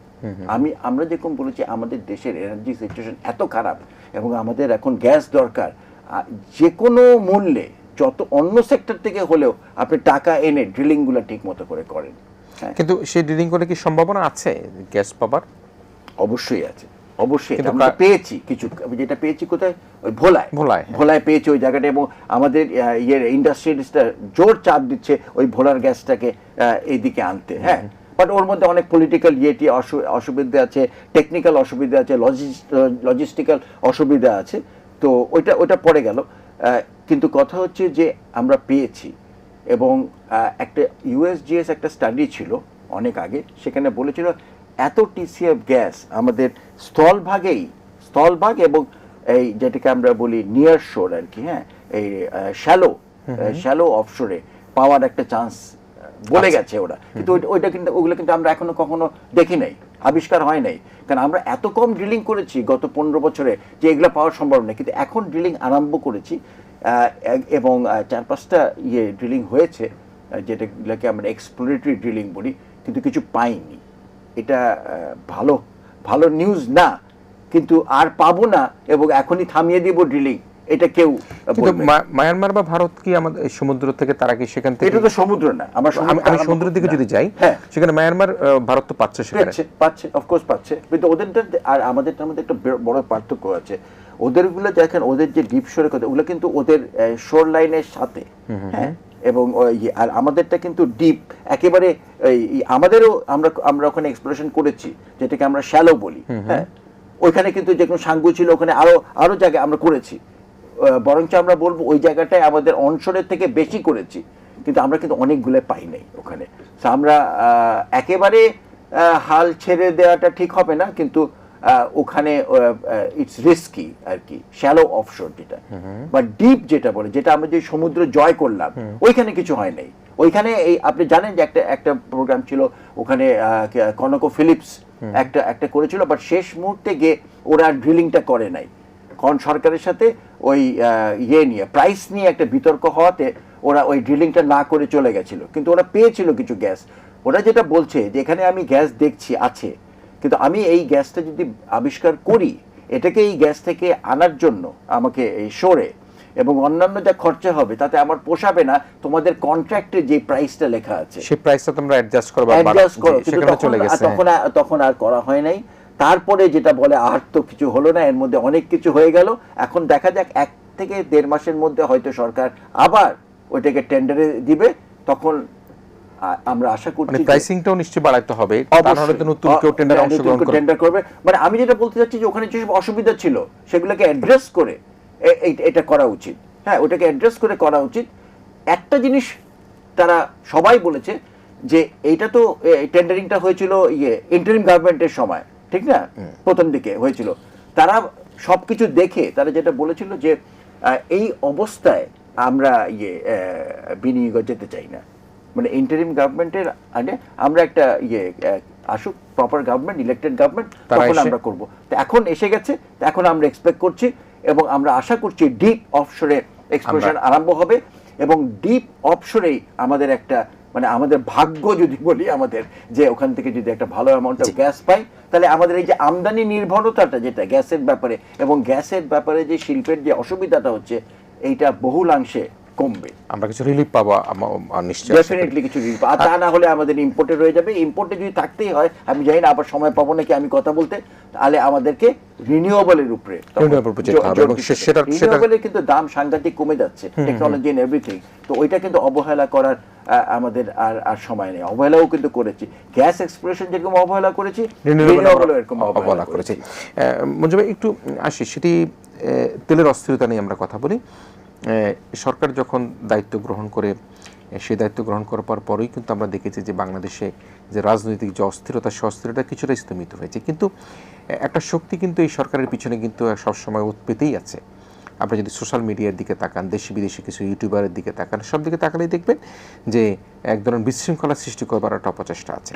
আমরা যেরকম বলেছি, আমাদের দেশের এনার্জি সিচুয়েশন এত খারাপ, এবং আমাদের এখন গ্যাস দরকার, যে কোনো মূল্যে যত অন্য সেক্টর থেকে হলেও আপনি টাকা এনে ড্রিলিংগুলো ঠিক মতো করে করেন। কিন্তু সেই ড্রিলিং করে কি সম্ভাবনা আছে গ্যাস পাবার? অবশ্যই আছে, অবশ্যই। আমরা পেয়েছি কিছু, যেটা পেয়েছি কোথায়, ওই ভোলায় পেয়েছি ওই জায়গাটা, এবং আমাদের ইন্ডাস্ট্রিয়ালিস্টরা জোর চাপ দিচ্ছে ওই ভোলার গ্যাসটাকে এইদিকে আনতে। হ্যাঁ, বাট ওর মধ্যে অনেক পলিটিক্যাল অসুবিধা আছে, টেকনিক্যাল অসুবিধা আছে, লজিস্টিক্যাল অসুবিধা আছে। তো ওইটা পড়ে গেল। কিন্তু কথা হচ্ছে যে আমরা পেয়েছি, এবং একটা ইউএসজিএস একটা স্টাডি ছিল অনেক আগে, সেখানে বলেছিল এত টিসিএফ গ্যাস আমাদের স্থলভাগ এবং এই যেটাকে আমরা বলি নিয়ার শোর আর কি, হ্যাঁ এই শ্যালো অফশোরে পাওয়ার একটা চান্স বলে গেছে ওরা। কিন্তু ওগুলো কিন্তু আমরা এখনো কখনো দেখি নাই, আবিষ্কার হয় নাই। কারণ আমরা এত কম ড্রিলিং করেছি গত 15 বছরে যে এগুলো পাওয়া সম্ভব নয়। কিন্তু এখন ড্রিলিং আরম্ভ করেছি, এবং 4-5টা ড্রিলিং হয়েছে, যেটাগুলোকে আমরা এক্সপ্লোরেটরি ড্রিলিং বলি, কিন্তু কিছু পাইনি। এটা ভালো নিউজ না, কিন্তু আর পাবো না এবং এখনই থামিয়ে দিব ড্রিলিং, এটা কেউ। কিন্তু মায়ানমার বা ভারত কি আমাদের সমুদ্র থেকে, তারা কি সেখান থেকে? এটা তো সমুদ্র না, আমি সমুদ্রের দিকে যদি যাই, সেখানে মায়ানমার, ভারত তো পাচ্ছে, পাচ্ছে অফকোর্স পাচ্ছে। কিন্তু ওদেরটা আর আমাদেরটার মধ্যে একটা বড় পার্থক্য আছে। ওদেরগুলো দেখেন, ওদের যে ডিপ শোরের কথা, ওগুলো কিন্তু ওদের শোর লাইনের সাথে, হ্যাঁ, এবং আর আমাদেরটা কিন্তু ডিপ একেবারে। আমাদেরও আমরা ওখানে এক্সপ্লোরেশন করেছি, যেটাকে আমরা শ্যালো বলি। হ্যাঁ, ওইখানে কিন্তু যে কোনো সাঙ্গু ছিল, ওখানে আরো জায়গায় আমরা করেছি। বরঞ্চ আমরা বলবো ওই জায়গাটায় আমাদের অনশোরের থেকে বেশি করেছি, কিন্তু আমরা কিন্তু অনেকগুলো পাই নাই ওখানে। আমরা একেবারে হাল ছেড়ে দেওয়াটা ঠিক হবে না, কিন্তু ওখানে ইটস রিস্কি আর কি, শ্যালো অফশোর যেটা, বা ডিপ যেটা বলে, যেটা আমরা যে সমুদ্র জয় করলাম, ওইখানে কিছু হয় নাই। ওইখানে এই আপনি জানেন যে একটা প্রোগ্রাম ছিল ওখানে, কনকো ফিলিপস একটা করেছিল, বাট শেষ মুহূর্তে গিয়ে ওরা ড্রিলিংটা করে নাই, কারণ সরকারের সাথে ওই নিয়ে প্রাইস নিয়ে একটা বিতর্ক হওয়াতে ওরা ওই ড্রিলিংটা না করে চলে গেছিল। কিন্তু ওরা পেয়েছিল কিছু গ্যাস। ওরা যেটা বলছে যে এখানে আমি গ্যাস দেখছি আছে, কিন্তু আমি এই গ্যাসটা যদি আবিষ্কার করি, এটাকে এই গ্যাস থেকে আনার জন্য আমাকে এই সরে এবং অন্যান্য যা খরচা হবে তাতে আমার পোষাবে না তোমাদের কন্ট্রাক্টে যে প্রাইসটা লেখা আছে, সেই প্রাইসটা তোমরা অ্যাডজাস্ট করো, কিন্তু তখন আর করা হয় নাই। তারপরে যেটা বলে আর তো কিছু হলো না, এর মধ্যে অনেক কিছু হয়ে গেল। এখন দেখা যাক 1 থেকে 1.5 মাসের মধ্যে হয়তো সরকার আবার ওইটাকে টেন্ডারে দিবে, তখন আমরা আশা করছি প্রাইসিংটাও নিশ্চয়ই বাড়াইতে হবে, তাহলে তো নতুন কেউ টেন্ডার করবে। মানে আমি যেটা বলতে চাচ্ছি যে ওখানে যেসব অসুবিধা ছিল সেগুলোকে অ্যাড্রেস করে এটা করা উচিত। হ্যাঁ, ওটাকে অ্যাড্রেস করে করা উচিত। একটা জিনিস তারা সবাই বলেছে যে এইটা তো টেন্ডারিংটা হয়েছিল ইন্টারিম গভর্নমেন্টের সময়, ঠিক না? প্রথম দিকে হয়েছিল। তারা সবকিছু দেখে তারা যেটা বলেছিল যে এই অবস্থায় আমরা বিনিয়োগে যেতে চাই না, মানে ইন্টারিম গভর্নমেন্টের আগে আমরা একটা আসুক প্রপার গভর্নমেন্ট, ইলেক্টেড গভর্নমেন্ট, তখন আমরা করব। তো এখন এসে গেছে, এখন আমরা এক্সপেক্ট করছি এবং আমরা আশা করছি ডিপ অফশোরে এক্সপ্লোরেশন আরম্ভ হবে, এবং ডিপ অফশোরেই আমাদের একটা মানে আমাদের ভাগ্য যদি বলি আমাদের, যে ওখান থেকে যদি একটা ভালো অ্যামাউন্ট অফ গ্যাস পাই, তাহলে আমাদের এই যে আমদানি নির্ভরতাটা যেটা গ্যাসের ব্যাপারে, এবং গ্যাসের ব্যাপারে যে শিল্পের যে অসুবিধাটা হচ্ছে, এইটা বহুলাংশে কমবে, আমরা কিছু রিলিফ পাবো নিশ্চয়ই, ডেফিনেটলি কিছু রিলিফ। আর তা না হলে আমাদের ইম্পোর্টে রয়ে যাবে। ইম্পোর্টে যদি থাকতেই হয়, আমি জানি না আবার সময় পাবো নাকি আমি কথা বলতে, তাহলে আমাদেরকে রিনিউয়েবলের উপরে, রিনিউয়েবলের কিন্তু দাম সাংঘাতিক কমে যাচ্ছে, টেকনোলজি এন্ড এভরিথিং। তো ওইটা কিন্তু অবহেলা করার আমাদের আর সময় নেই। অবহেলাও কিন্তু করেছি, গ্যাস এক্সপ্লোরেশন যেরকম অবহেলা করেছি, রিনিউয়েবল এরকম অবহেলা করেছি। মঞ্জু ভাই, একটু আসি সেটি তেলের অস্থিরতা নিয়ে আমরা কথা বলি। সরকার যখন দায়িত্ব গ্রহণ করে, সেই দায়িত্ব গ্রহণ করার পরেই কিন্তু আমরা দেখেছি যে বাংলাদেশে যে রাজনৈতিক যে অস্থিরতা, সে অস্থিরতা কিছুটা স্তমিত হয়েছে, কিন্তু একটা শক্তি কিন্তু এই সরকারের পিছনে কিন্তু সবসময় উৎপেতেই আছে। আপনি যদি সোশ্যাল মিডিয়ার দিকে তাকান, দেশি বিদেশি কিছু ইউটিউবারের দিকে তাকান, সব দিকে তাকালেই দেখবেন যে এক ধরনের বিশৃঙ্খলা সৃষ্টি করবার একটা অপচেষ্টা আছে।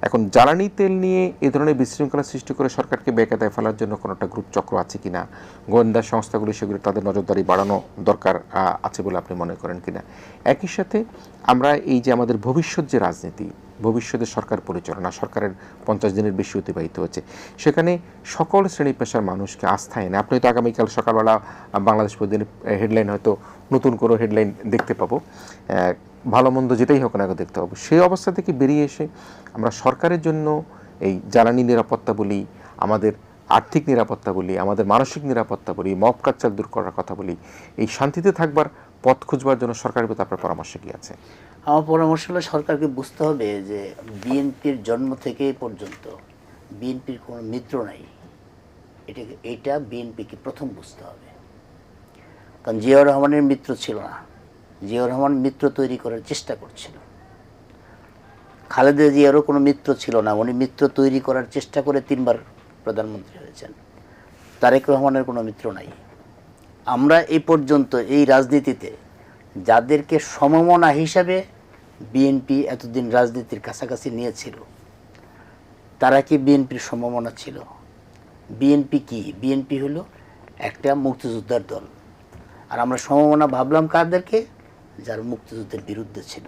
এখন জ্বালানি তেল নিয়ে এ ধরনের বিশৃঙ্খলা সৃষ্টি করে সরকারকে বেকায়দায় ফেলার জন্য কোনো একটা গ্রুপ চক্র আছে কিনা, গোয়েন্দা সংস্থাগুলি সেগুলো তাদের নজরদারি বাড়ানো দরকার আছে বলে আপনি মনে করেন কিনা? একই সাথে আমরা এই যে আমাদের ভবিষ্যৎ যে রাজনীতি, ভবিষ্যতের সরকার পরিচালনা, সরকারের 50 দিনের বেশি অতিবাহিত হচ্ছে, সেখানে সকল শ্রেণী পেশার মানুষকে আস্থা এনে, আপনি হয়তো আগামীকাল সকালবেলা বাংলাদেশ প্রতিদিনের হেডলাইন হয়তো নতুন কোনো হেডলাইন দেখতে পাবো, ভালো মন্দ যেটাই হোক না দেখতে পাবো। সেই অবস্থা থেকে বেরিয়ে এসে আমরা সরকারের জন্য এই জ্বালানি নিরাপত্তা বলি, আমাদের আর্থিক নিরাপত্তা বলি, আমাদের মানসিক নিরাপত্তা বলি, মব কালচার দূর করার কথা বলি, এই শান্তিতে থাকবার পথ খুঁজবার জন্য সরকারের প্রতি আপনার পরামর্শ কি আছে? আমার পরামর্শ হলো সরকারকে বুঝতে হবে যে বিএনপির জন্ম থেকে পর্যন্ত বিএনপির কোনো মিত্র নাই। এটা বিএনপিকে প্রথম বুঝতে হবে, কারণ জিয়াউর রহমানের মিত্র ছিল না। জিয়াউর রহমান মিত্র তৈরি করার চেষ্টা করছিল। খালেদা জিয়ারও কোনো মিত্র ছিল না, উনি মিত্র তৈরি করার চেষ্টা করে 3 বার প্রধানমন্ত্রী হয়েছেন। তারেক রহমানের কোনো মিত্র নাই। আমরা এই পর্যন্ত এই রাজনীতিতে যাদেরকে সমমনা হিসাবে বিএনপি এতদিন রাজনীতির কাছাকাছি নিয়েছিল, তারা কি বিএনপির সমমনা ছিল? বিএনপি কি? বিএনপি হলো একটা মুক্তিযোদ্ধার দল। আর আমরা সমমনা ভাবলাম কাদেরকে? যারা মুক্তিযুদ্ধের বিরুদ্ধে ছিল।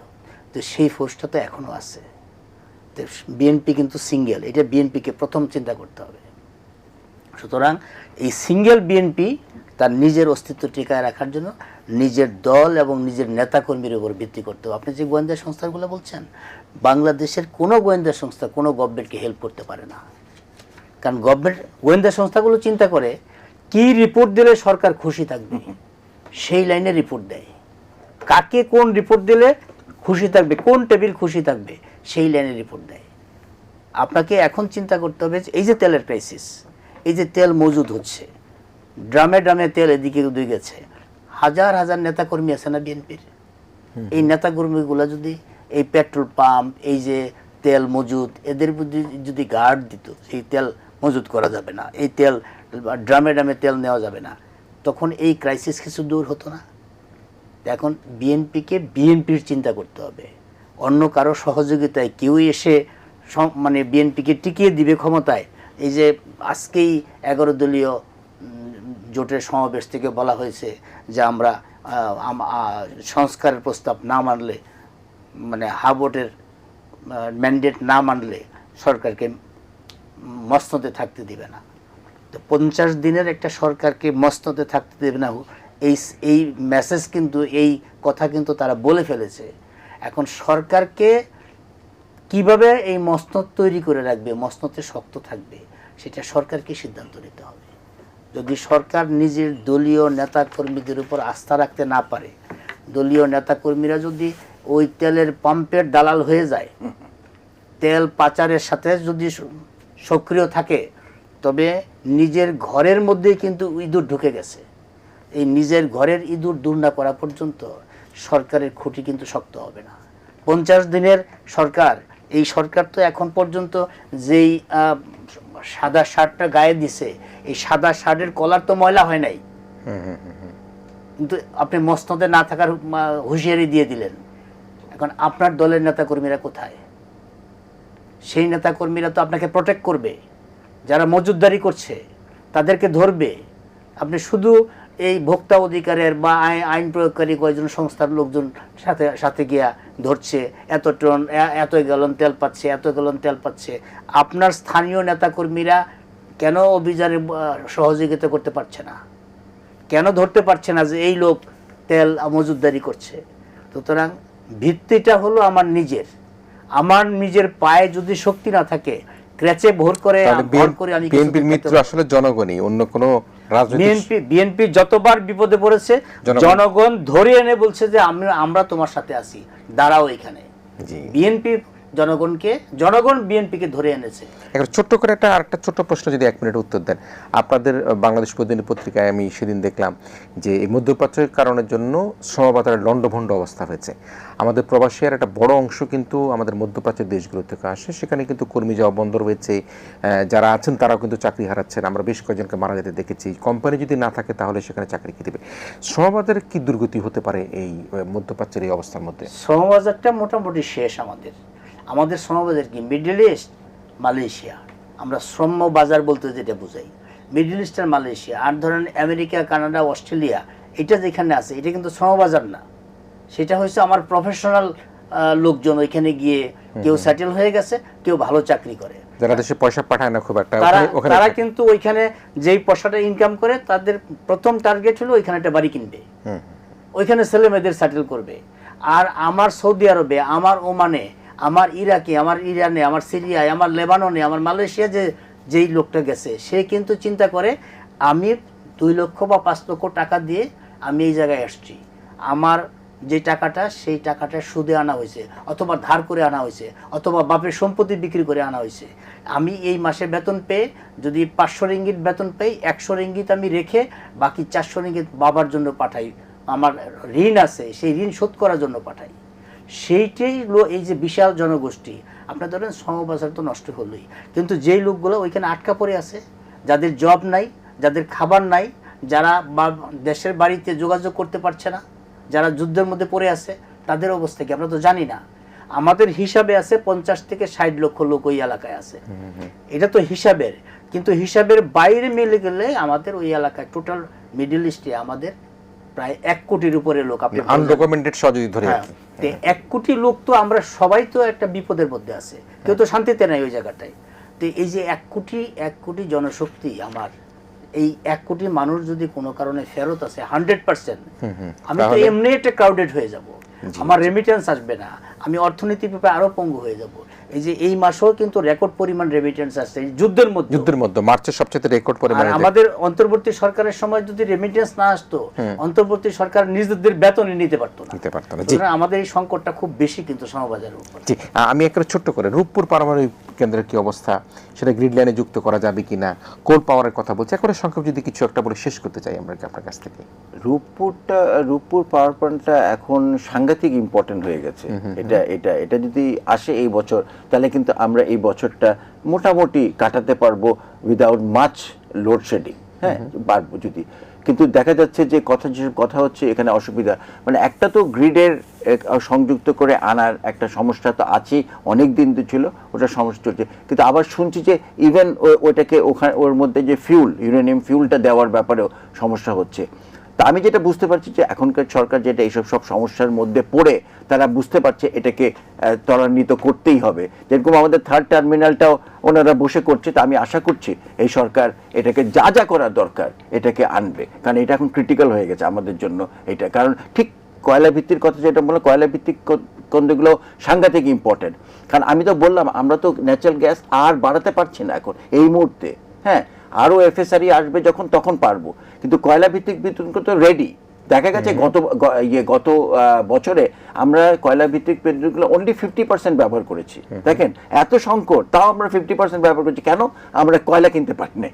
তো সেই ফোর্সটা তো এখনও আছে। তো বিএনপি কিন্তু সিঙ্গেল, এটা বিএনপিকে প্রথম চিন্তা করতে হবে। সুতরাং এই সিঙ্গেল বিএনপি তার নিজের অস্তিত্ব টিকায় রাখার জন্য নিজের দল এবং নিজের নেতাকর্মীর উপর ভিত্তি করতে হবে। আপনি যে গোয়েন্দা সংস্থাগুলো বলছেন, বাংলাদেশের কোনো গোয়েন্দা সংস্থা কোনো গভর্নমেন্টকে হেল্প করতে পারে না। কারণ গোয়েন্দা সংস্থাগুলো চিন্তা করে কি রিপোর্ট দিলে সরকার খুশি থাকবে, সেই লাইনে রিপোর্ট দেয়। কাকে কোন রিপোর্ট দিলে খুশি থাকবে, কোন টেবিল খুশি থাকবে, সেই লাইনে রিপোর্ট দেয়। আপনাকে এখন চিন্তা করতে হবে এই যে তেলের ক্রাইসিস, এই যে তেল মজুদ হচ্ছে, ড্রামে ড্রামে তেল এদিকে দুই গেছে, হাজার হাজার নেতাকর্মী আছে না বিএনপির? এই নেতাকর্মীগুলো যদি এই পেট্রোল পাম্প, এই যে তেল মজুদ, এদের যদি গার্ড দিত, এই তেল মজুদ করা যাবে না, এই তেল ড্রামে ড্রামে তেল নেওয়া যাবে না, তখন এই ক্রাইসিস কিছু দূর হতো না। এখন বিএনপিকে বিএনপির চিন্তা করতে হবে, অন্য কারো সহযোগিতায় কেউ এসে মানে বিএনপিকে টিকিয়ে দিবে ক্ষমতায়। এই যে আজকেই 11 দলীয় জোটের সমাবেশ থেকে বলা হয়েছে যে আমরা সংস্কারের প্রস্তাব না মানলে, মানে হাবোটের ম্যান্ডেট না মানলে সরকারকে মসনদে থাকতে দিবে না। তো 50 দিনের একটা সরকারকে মসনদে থাকতে দেবে না, এই মেসেজ কিন্তু, এই কথা কিন্তু তারা বলে ফেলেছে। এখন সরকারকে কিভাবে এই মসনদ তৈরি করে রাখবে, মসনদে শক্ত থাকবে, সেটা সরকারকে সিদ্ধান্ত নিতে হবে। যদি সরকার নিজের দলীয় নেতাকর্মীদের উপর আস্থা রাখতে না পারে, দলীয় নেতাকর্মীরা যদি ওই তেলের পাম্পের দালাল হয়ে যায়, তেল পাচারের সাথে যদি সক্রিয় থাকে, তবে নিজের ঘরের মধ্যেই কিন্তু ইঁদুর ঢুকে গেছে। এই নিজের ঘরের ইঁদুর দূর না করা পর্যন্ত সরকারের খুঁটি কিন্তু শক্ত হবে না। 50 দিনের সরকার, এই সরকার তো এখন পর্যন্ত যেই সাদা শার্টটা গায়ে দিছে, এই সাদা শার্টের কলার তো ময়লা হয় নাই, কিন্তু আপনি মসনদে না থাকার হুঁশিয়ারি দিয়ে দিলেন। এখন আপনার দলের নেতাকর্মীরা কোথায়? সেই নেতাকর্মীরা তো আপনাকে প্রোটেক্ট করবে, যারা মজুদদারি করছে তাদেরকে ধরবে। আপনি শুধু এই ভোক্তা অধিকারের বা আইন প্রয়োগকারী কয়েকজন সংস্থার লোকজন সাথে গিয়া ধরছে, এত টন, এত গ্যালন তেল পাচ্ছে, এত গ্যালন তেল পাচ্ছে। আপনার স্থানীয় নেতাকর্মীরা কেন অভিযানে সহযোগিতা করতে পারছে না? কেন ধরতে পারছে না যে এই লোক তেল মজুদদারি করছে? সুতরাং ভিত্তিটা হলো আমার নিজের পায়ে যদি শক্তি না থাকে, ক্র্যাচে ভর করে আমি বিএনপির মিত্র আসলে জনগণই, অন্য কোনো রাজনৈতিক। বিএনপি যতবার বিপদে পড়েছে জনগণ ধরে এনে বলছে যে আমরা তোমার সাথে আছি, দাঁড়াও এখানে। জনগণ বিএনপিকে ধরে এনেছে। একটা ছোট্ট করে আরেকটা ছোট্ট প্রশ্ন যদি 1 মিনিট উত্তর দেন। আপনাদের বাংলাদেশ প্রতিদিন পত্রিকায় আমি সেদিন দেখলাম যে এই মধ্যপ্রাচ্যের কারণের জন্য শ্রমবাজারের লণ্ডভণ্ড অবস্থা হয়েছে। আমাদের প্রবাসীর একটা বড় অংশ কিন্তু আমাদের মধ্যপ্রাচ্যের দেশগুলো থেকে আসে, সেখানে কিন্তু কর্মী যাওয়া বন্ধ রয়েছে, যারা আছেন তারাও কিন্তু চাকরি হারাচ্ছেন। আমরা বেশ কয়েকজনকে মারা যেতে দেখেছি। কোম্পানি যদি না থাকে তাহলে সেখানে চাকরি কি দেবে? শ্রমবাজারের কি দুর্গতি হতে পারে এই মধ্যপ্রাচ্যের এই অবস্থার মধ্যে? শ্রমবাজারটা মোটামুটি শেষ। আমাদের শ্রমবাজার কি মিডল ইস্ট, মালয়েশিয়া, আমরা শ্রম বাজার বলতে যেটা বোঝাই মিডল ইস্ট আর মালয়েশিয়া। আর ধরেন আমেরিকা, কানাডা, অস্ট্রেলিয়া, এটা যেখানে আছে এটা কিন্তু শ্রমবাজার না, সেটা হচ্ছে আমার প্রফেশনাল লোকজন ওইখানে গিয়ে কেউ সেটেল হয়ে গেছে, কেউ ভালো চাকরি করে, যারা দেশে পয়সা পাঠায় না খুব একটা, তারা কিন্তু ওইখানে যেই পয়সাটা ইনকাম করে তাদের প্রথম টার্গেট হলো ওইখানে একটা বাড়ি কিনবে, ওইখানে ছেলে মেয়েদের সেটেল করবে। আর আমার সৌদি আরবে, আমার ওমানে, আমার ইরাকে, আমার ইরানে, আমার সিরিয়ায়, আমার লেবাননে, আমার মালয়েশিয়া যেই লোকটা গেছে, সে কিন্তু চিন্তা করে আমি 2 লক্ষ বা 5 লক্ষ টাকা দিয়ে আমি এই জায়গায় আসছি, আমার যে টাকাটা সেই টাকাটা সুদে আনা হয়েছে, অথবা ধার করে আনা হয়েছে, অথবা বাপের সম্পত্তি বিক্রি করে আনা হয়েছে। আমি এই মাসে বেতন পেয়ে যদি 500 রিঙ্গিত বেতন পাই, 100 রিঙ্গিত আমি রেখে বাকি 400 রিঙ্গিত বাবার জন্য পাঠাই, আমার ঋণ আছে সেই ঋণ শোধ করার জন্য পাঠাই। সেইটাই এই যে বিশাল জনগোষ্ঠী, আপনার ধরেন শ্রমবাজার তো নষ্ট হলোই, কিন্তু যেই লোকগুলো ওইখানে আটকা পড়ে আছে, যাদের জব নাই, যাদের খাবার নাই, যারা দেশের বাড়িতে যোগাযোগ করতে পারছে না, যারা যুদ্ধের মধ্যে পড়ে আছে, তাদের অবস্থা কি আমরা তো জানি না। আমাদের হিসাবে আছে 50 থেকে 60 লক্ষ লোক ওই এলাকায় আছে, এটা তো হিসাবের, কিন্তু হিসাবের বাইরে মিলে গেলে আমাদের ওই এলাকায় টোটাল মিডল ইস্টে আমাদের প্রায় 1 কোটির উপরে লোক, আপনি আনডকুমেন্টেড সহ যদি ধরে 1 কোটি লোক, তো আমরা সবাই তো একটা বিপদের মধ্যে আছে, কেউ তো শান্তিতে নাই ওই জায়গাটায়। তো এই যে 1 কোটি জনশক্তি, আমার এই 1 কোটি মানুষ যদি কোনো কারণে ফেরত আসে 100%, আমি তো এমনি একটা ক্রাউডেড হয়ে যাব, আমার রেমিটেন্স আসবে না, আমি অর্থনৈতিকভাবে আরো পঙ্গু হয়ে যাব। এই যে এই মাসেও কিন্তু রেকর্ড পরিমাণ রেমিটেন্স আসছে যুদ্ধের মধ্যে মার্চের সবচেয়ে রেকর্ড পরিমাণ। আমাদের অন্তর্বর্তী সরকারের সময় যদি রেমিটেন্স না আসতো, অন্তর্বর্তী সরকার নিজেদের বেতনই নিতে পারতো না। আমাদের এই সংকটটা খুব বেশি কিন্তু শ্রমবাজারের উপর। জি, আমি একটা ছোট্ট করে রূপপুর পারমাণবিক কেন্দ্রের কি অবস্থা, সেটা গ্রিড লাইনে যুক্ত করা যাবে কিনা, কোল পাওয়ারের কথা বলছে, একবারে সংক্ষেপ যদি কিছু একটা বলে শেষ করতে চাই আমরা আপনার কাছ থেকে। রূপপুর পাওয়ার প্ল্যান্টটা এখন সাংঘাতিক সাংঘাতিক ইম্পর্টেন্ট হয়ে গেছে। এটা যদি আসে এই বছর, তাহলে কিন্তু আমরা এই বছরটা মোটামুটি কাটাতে পারবো উইদাউট মাচ লোডশেডিং, হ্যাঁ পারবো যদি। কিন্তু দেখা যাচ্ছে যে যেসব কথা হচ্ছে এখানে অসুবিধা, মানে একটা তো গ্রিডের সংযুক্ত করে আনার একটা সমস্যা তো আছেই, অনেক দিন তো ছিল ওটা সমস্যা চলছে, কিন্তু আবার শুনছি যে ইভেন ওটাকে ওখানে ওর মধ্যে যে ফিউল, ইউরেনিয়াম ফিউলটা দেওয়ার ব্যাপারেও সমস্যা হচ্ছে। তা আমি যেটা বুঝতে পারছি যে এখনকার সরকার যেটা এইসব সব সমস্যার মধ্যে পড়ে তারা বুঝতে পারছে এটাকে ত্বরান্বিত করতেই হবে। যেরকম আমাদের 3rd টার্মিনালটাও ওনারা বসে করছে, তা আমি আশা করছি এই সরকার এটাকে যা যা করার দরকার এটাকে আনবে, কারণ এটা এখন ক্রিটিক্যাল হয়ে গেছে আমাদের জন্য এটা। কারণ ঠিক কয়লা ভিত্তির কথা যেটা বললাম, কয়লা ভিত্তিক কেন্দ্রগুলো সাংঘাতিক ইম্পর্টেন্ট। কারণ আমি তো বললাম আমরা তো ন্যাচারাল গ্যাস আর বাড়াতে পারছি না এখন এই মুহূর্তে, হ্যাঁ আরও FSRU আসবে যখন তখন পারবো, কিন্তু কয়লা ভিত্তিক বিদ্যুৎ তো রেডি। দেখা গেছে গত বছরে আমরা কয়লা ভিত্তিক বিদ্যুৎগুলো অনলি 50% ব্যবহার করেছি। দেখেন এত সংকট, তাও আমরা 50% ব্যবহার করছি, কেন? আমরা কয়লা কিনতে পারি না।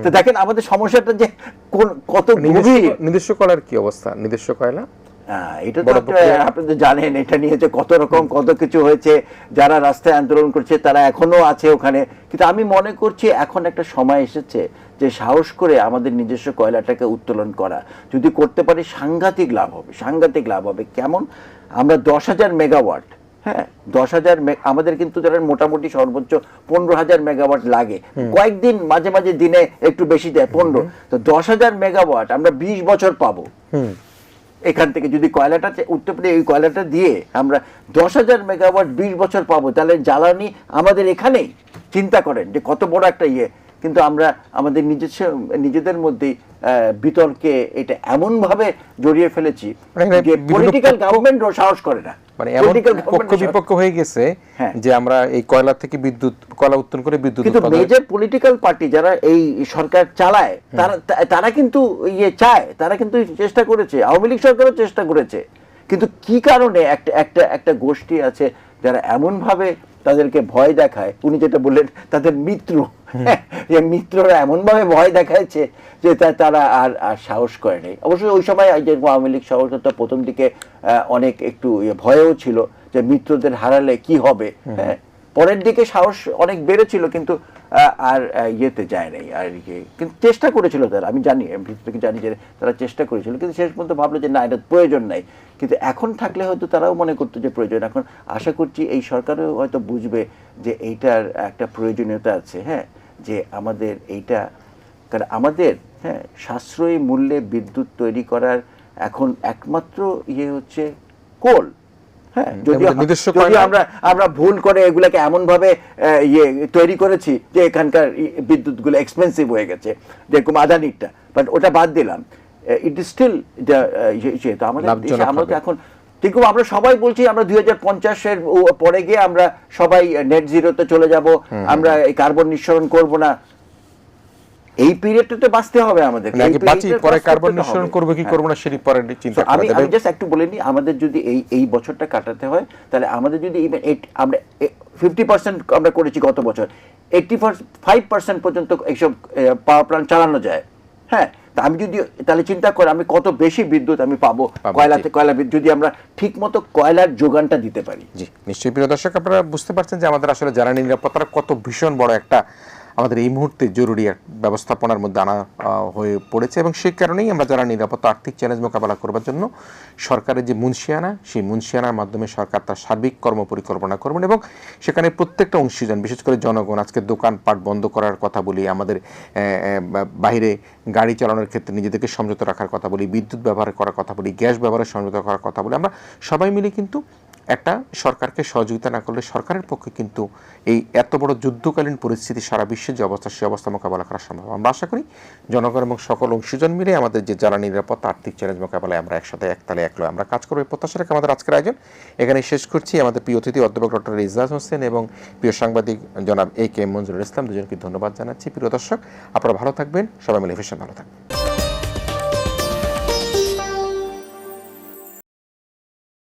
তো দেখেন আমাদের সমস্যাটা যে কত গভীর। নিজস্ব কয়লার কি অবস্থা? নিজস্ব কয়লা এটা তো আপনি তো জানেন, এটা নিয়ে যে কত রকম কত কিছু হয়েছে, যারা রাস্তায় আন্দোলন করছে তারা এখনো আছে ওখানে। কিন্তু আমি মনে করছি এখন একটা সময় এসেছে যে সাহস করে আমাদের নিজস্ব কয়লাটাকে উত্তোলন করা, যদি করতে পারি সাংঘাতিক লাভ হবে, সাংঘাতিক লাভ হবে। কেমন? আমরা 10,000 মেগাওয়াট, হ্যাঁ 10,000, আমাদের কিন্তু ধরেন মোটামুটি সর্বোচ্চ 15,000 মেগাওয়াট লাগে, কয়েকদিন মাঝে মাঝে দিনে একটু বেশি দেয় 15, তো 10,000 মেগাওয়াট আমরা 20 বছর পাবো এখান থেকে। যদি কয়লাটা উঠতে পারি, এই কয়লাটা দিয়ে আমরা 10,000 মেগাওয়াট 20 বছর পাবো, তাহলে জ্বালানি আমাদের এখানেই। চিন্তা করেন যে কত বড় একটা ইয়ে। কিন্তু আমরা আমাদের নিজেদের মধ্যেই বিতর্কে এটা এমন ভাবে জড়িয়ে ফেলেছি যে পলিটিক্যাল গভর্নমেন্টও সাহস করে না, মানে এমন পক্ষ বিপক্ষ হয়ে গেছে যে আমরা এই কয়লা থেকে কয়লা উত্তোলন করে বিদ্যুৎ কিন্তু মেজর পলিটিক্যাল পার্টি যারা এই সরকার চালায় তারা কিন্তু ইয়ে চায়, তারা কিন্তু চেষ্টা করেছে, আওয়ামী লীগ সরকারও চেষ্টা করেছে। কিন্তু কি কারণে একটা গোষ্ঠী আছে যারা এমন ভাবে তাদেরকে ভয় দেখায়, উনি যেটা বললেন তাদের মিত্ররা এমন ভাবে ভয় দেখাচ্ছে যে তারা আর সাহস করে নেই। অবশ্যই ওই সময় যেরকম আওয়ামী লীগ সরকারটা প্রথম দিকে অনেক একটু ভয়েও ছিল যে মিত্রদের হারালে কি হবে, হ্যাঁ পরের দিকে সাহস অনেক বেড়েছিল, কিন্তু আর ইয়েতে যায় নাই আর কি। কিন্তু চেষ্টা করেছিল তারা, আমি জানি, ভিতরে জানি যে তারা চেষ্টা করেছিল, কিন্তু শেষ পর্যন্ত ভাবলো যে না এটা প্রয়োজন নাই। কিন্তু এখন থাকলে হয়তো তারাও মনে করতো যে প্রয়োজন। এখন আশা করছি এই সরকারও হয়তো বুঝবে যে এইটার একটা প্রয়োজনীয়তা আছে, হ্যাঁ যে আমাদের এইটা, কারণ আমাদের হ্যাঁ সাশ্রয়ী মূল্যে বিদ্যুৎ তৈরি করার এখন একমাত্র ইয়ে হচ্ছে কোল। হ্যাঁ যদি আমরা ভুল করে এগুলাকে এমন ভাবে ইয়ে তৈরি করেছি যে এখানকার বিদ্যুৎ গুলো এক্সপেন্সিভ হয়ে গেছে, যেরকম আদানিটা, বাট ওটা বাদ দিলাম, ইট ইজ স্টিল আমাদের আমরা তো এখন যেরকম আমরা সবাই বলছি আমরা 2050-এর পরে গিয়ে আমরা সবাই নেট জিরোতে চলে যাব, আমরা এই কার্বন নিঃসরণ করব না। এই পিরিয়ডটাতে বাঁচতে হবে আমাদের, পরে কার্বন নিঃসরণ করব কি করব না সেটি পরে চিন্তা করা যাবে। আমি জাস্ট একটু বলে নিই, আমাদের যদি এই বছরটা কাটাতে হয়, তাহলে আমাদের যদি ইভেন আমরা 50% আমরা করেছি গত বছর, 85% পর্যন্ত এইসব পাওয়ার প্ল্যান্ট চালানো যায়, হ্যাঁ আমি যদি তাহলে চিন্তা করে আমি কত বেশি বিদ্যুৎ আমি পাবো কয়লা বিদ্যুৎ যদি আমরা ঠিক মতো কয়লার যোগানটা দিতে পারি। জি নিশ্চয়ই প্রিয় দর্শক, আপনারা বুঝতে পারছেন যে আমাদের আসলে জ্বালানি নিরাপত্তা কত ভীষণ বড় একটা আমাদের এই মুহূর্তে জরুরি ব্যবস্থাপনার মধ্যে আনা হয়ে পড়েছে, এবং সেই কারণেই আমরা যারা নিরাপত্তা আর্থিক চ্যালেঞ্জ মোকাবেলা করবার জন্য সরকারের যে মুন্সিয়ানা, সেই মুন্সিয়ানার মাধ্যমে সরকার তার সার্বিক কর্মপরিকল্পনা করবেন, এবং সেখানে প্রত্যেকটা অংশীজন, বিশেষ করে জনগণ, আজকে দোকানপাট বন্ধ করার কথা বলি, আমাদের বাইরে গাড়ি চালানোর ক্ষেত্রে নিজেদেরকে সংযত রাখার কথা বলি, বিদ্যুৎ ব্যবহার করার কথা বলি, গ্যাস ব্যবহারে সংযত করার কথা বলি, আমরা সবাই মিলে কিন্তু একটা সরকারকে সহযোগিতা না করলে সরকারের পক্ষে কিন্তু এই এত বড় যুদ্ধকালীন পরিস্থিতি সারা বিশ্বের যে অবস্থা, সেই অবস্থা মোকাবেলা করা সম্ভব। আমরা আশা করি জনগণ এবং সকল অংশীজন মিলে আমাদের যে জ্বালানি নিরাপত্তা আর্থিক চ্যালেঞ্জ মোকাবেলায় আমরা একসাথে একতালে একলো আমরা কাজ করবো। এই প্রত্যাশা রেখে আমাদের আজকের আয়োজন এখানে শেষ করছি। আমাদের প্রিয় অতিথি অধ্যাপক ডক্টর ইজলাস হোসেন এবং প্রিয় সাংবাদিক জনাব AK মঞ্জুরুল ইসলাম, দুজনকে ধন্যবাদ জানাচ্ছি। প্রিয় দর্শক, আপনারা ভালো থাকবেন, সবাই মিলে ভীষণ ভালো থাকবেন।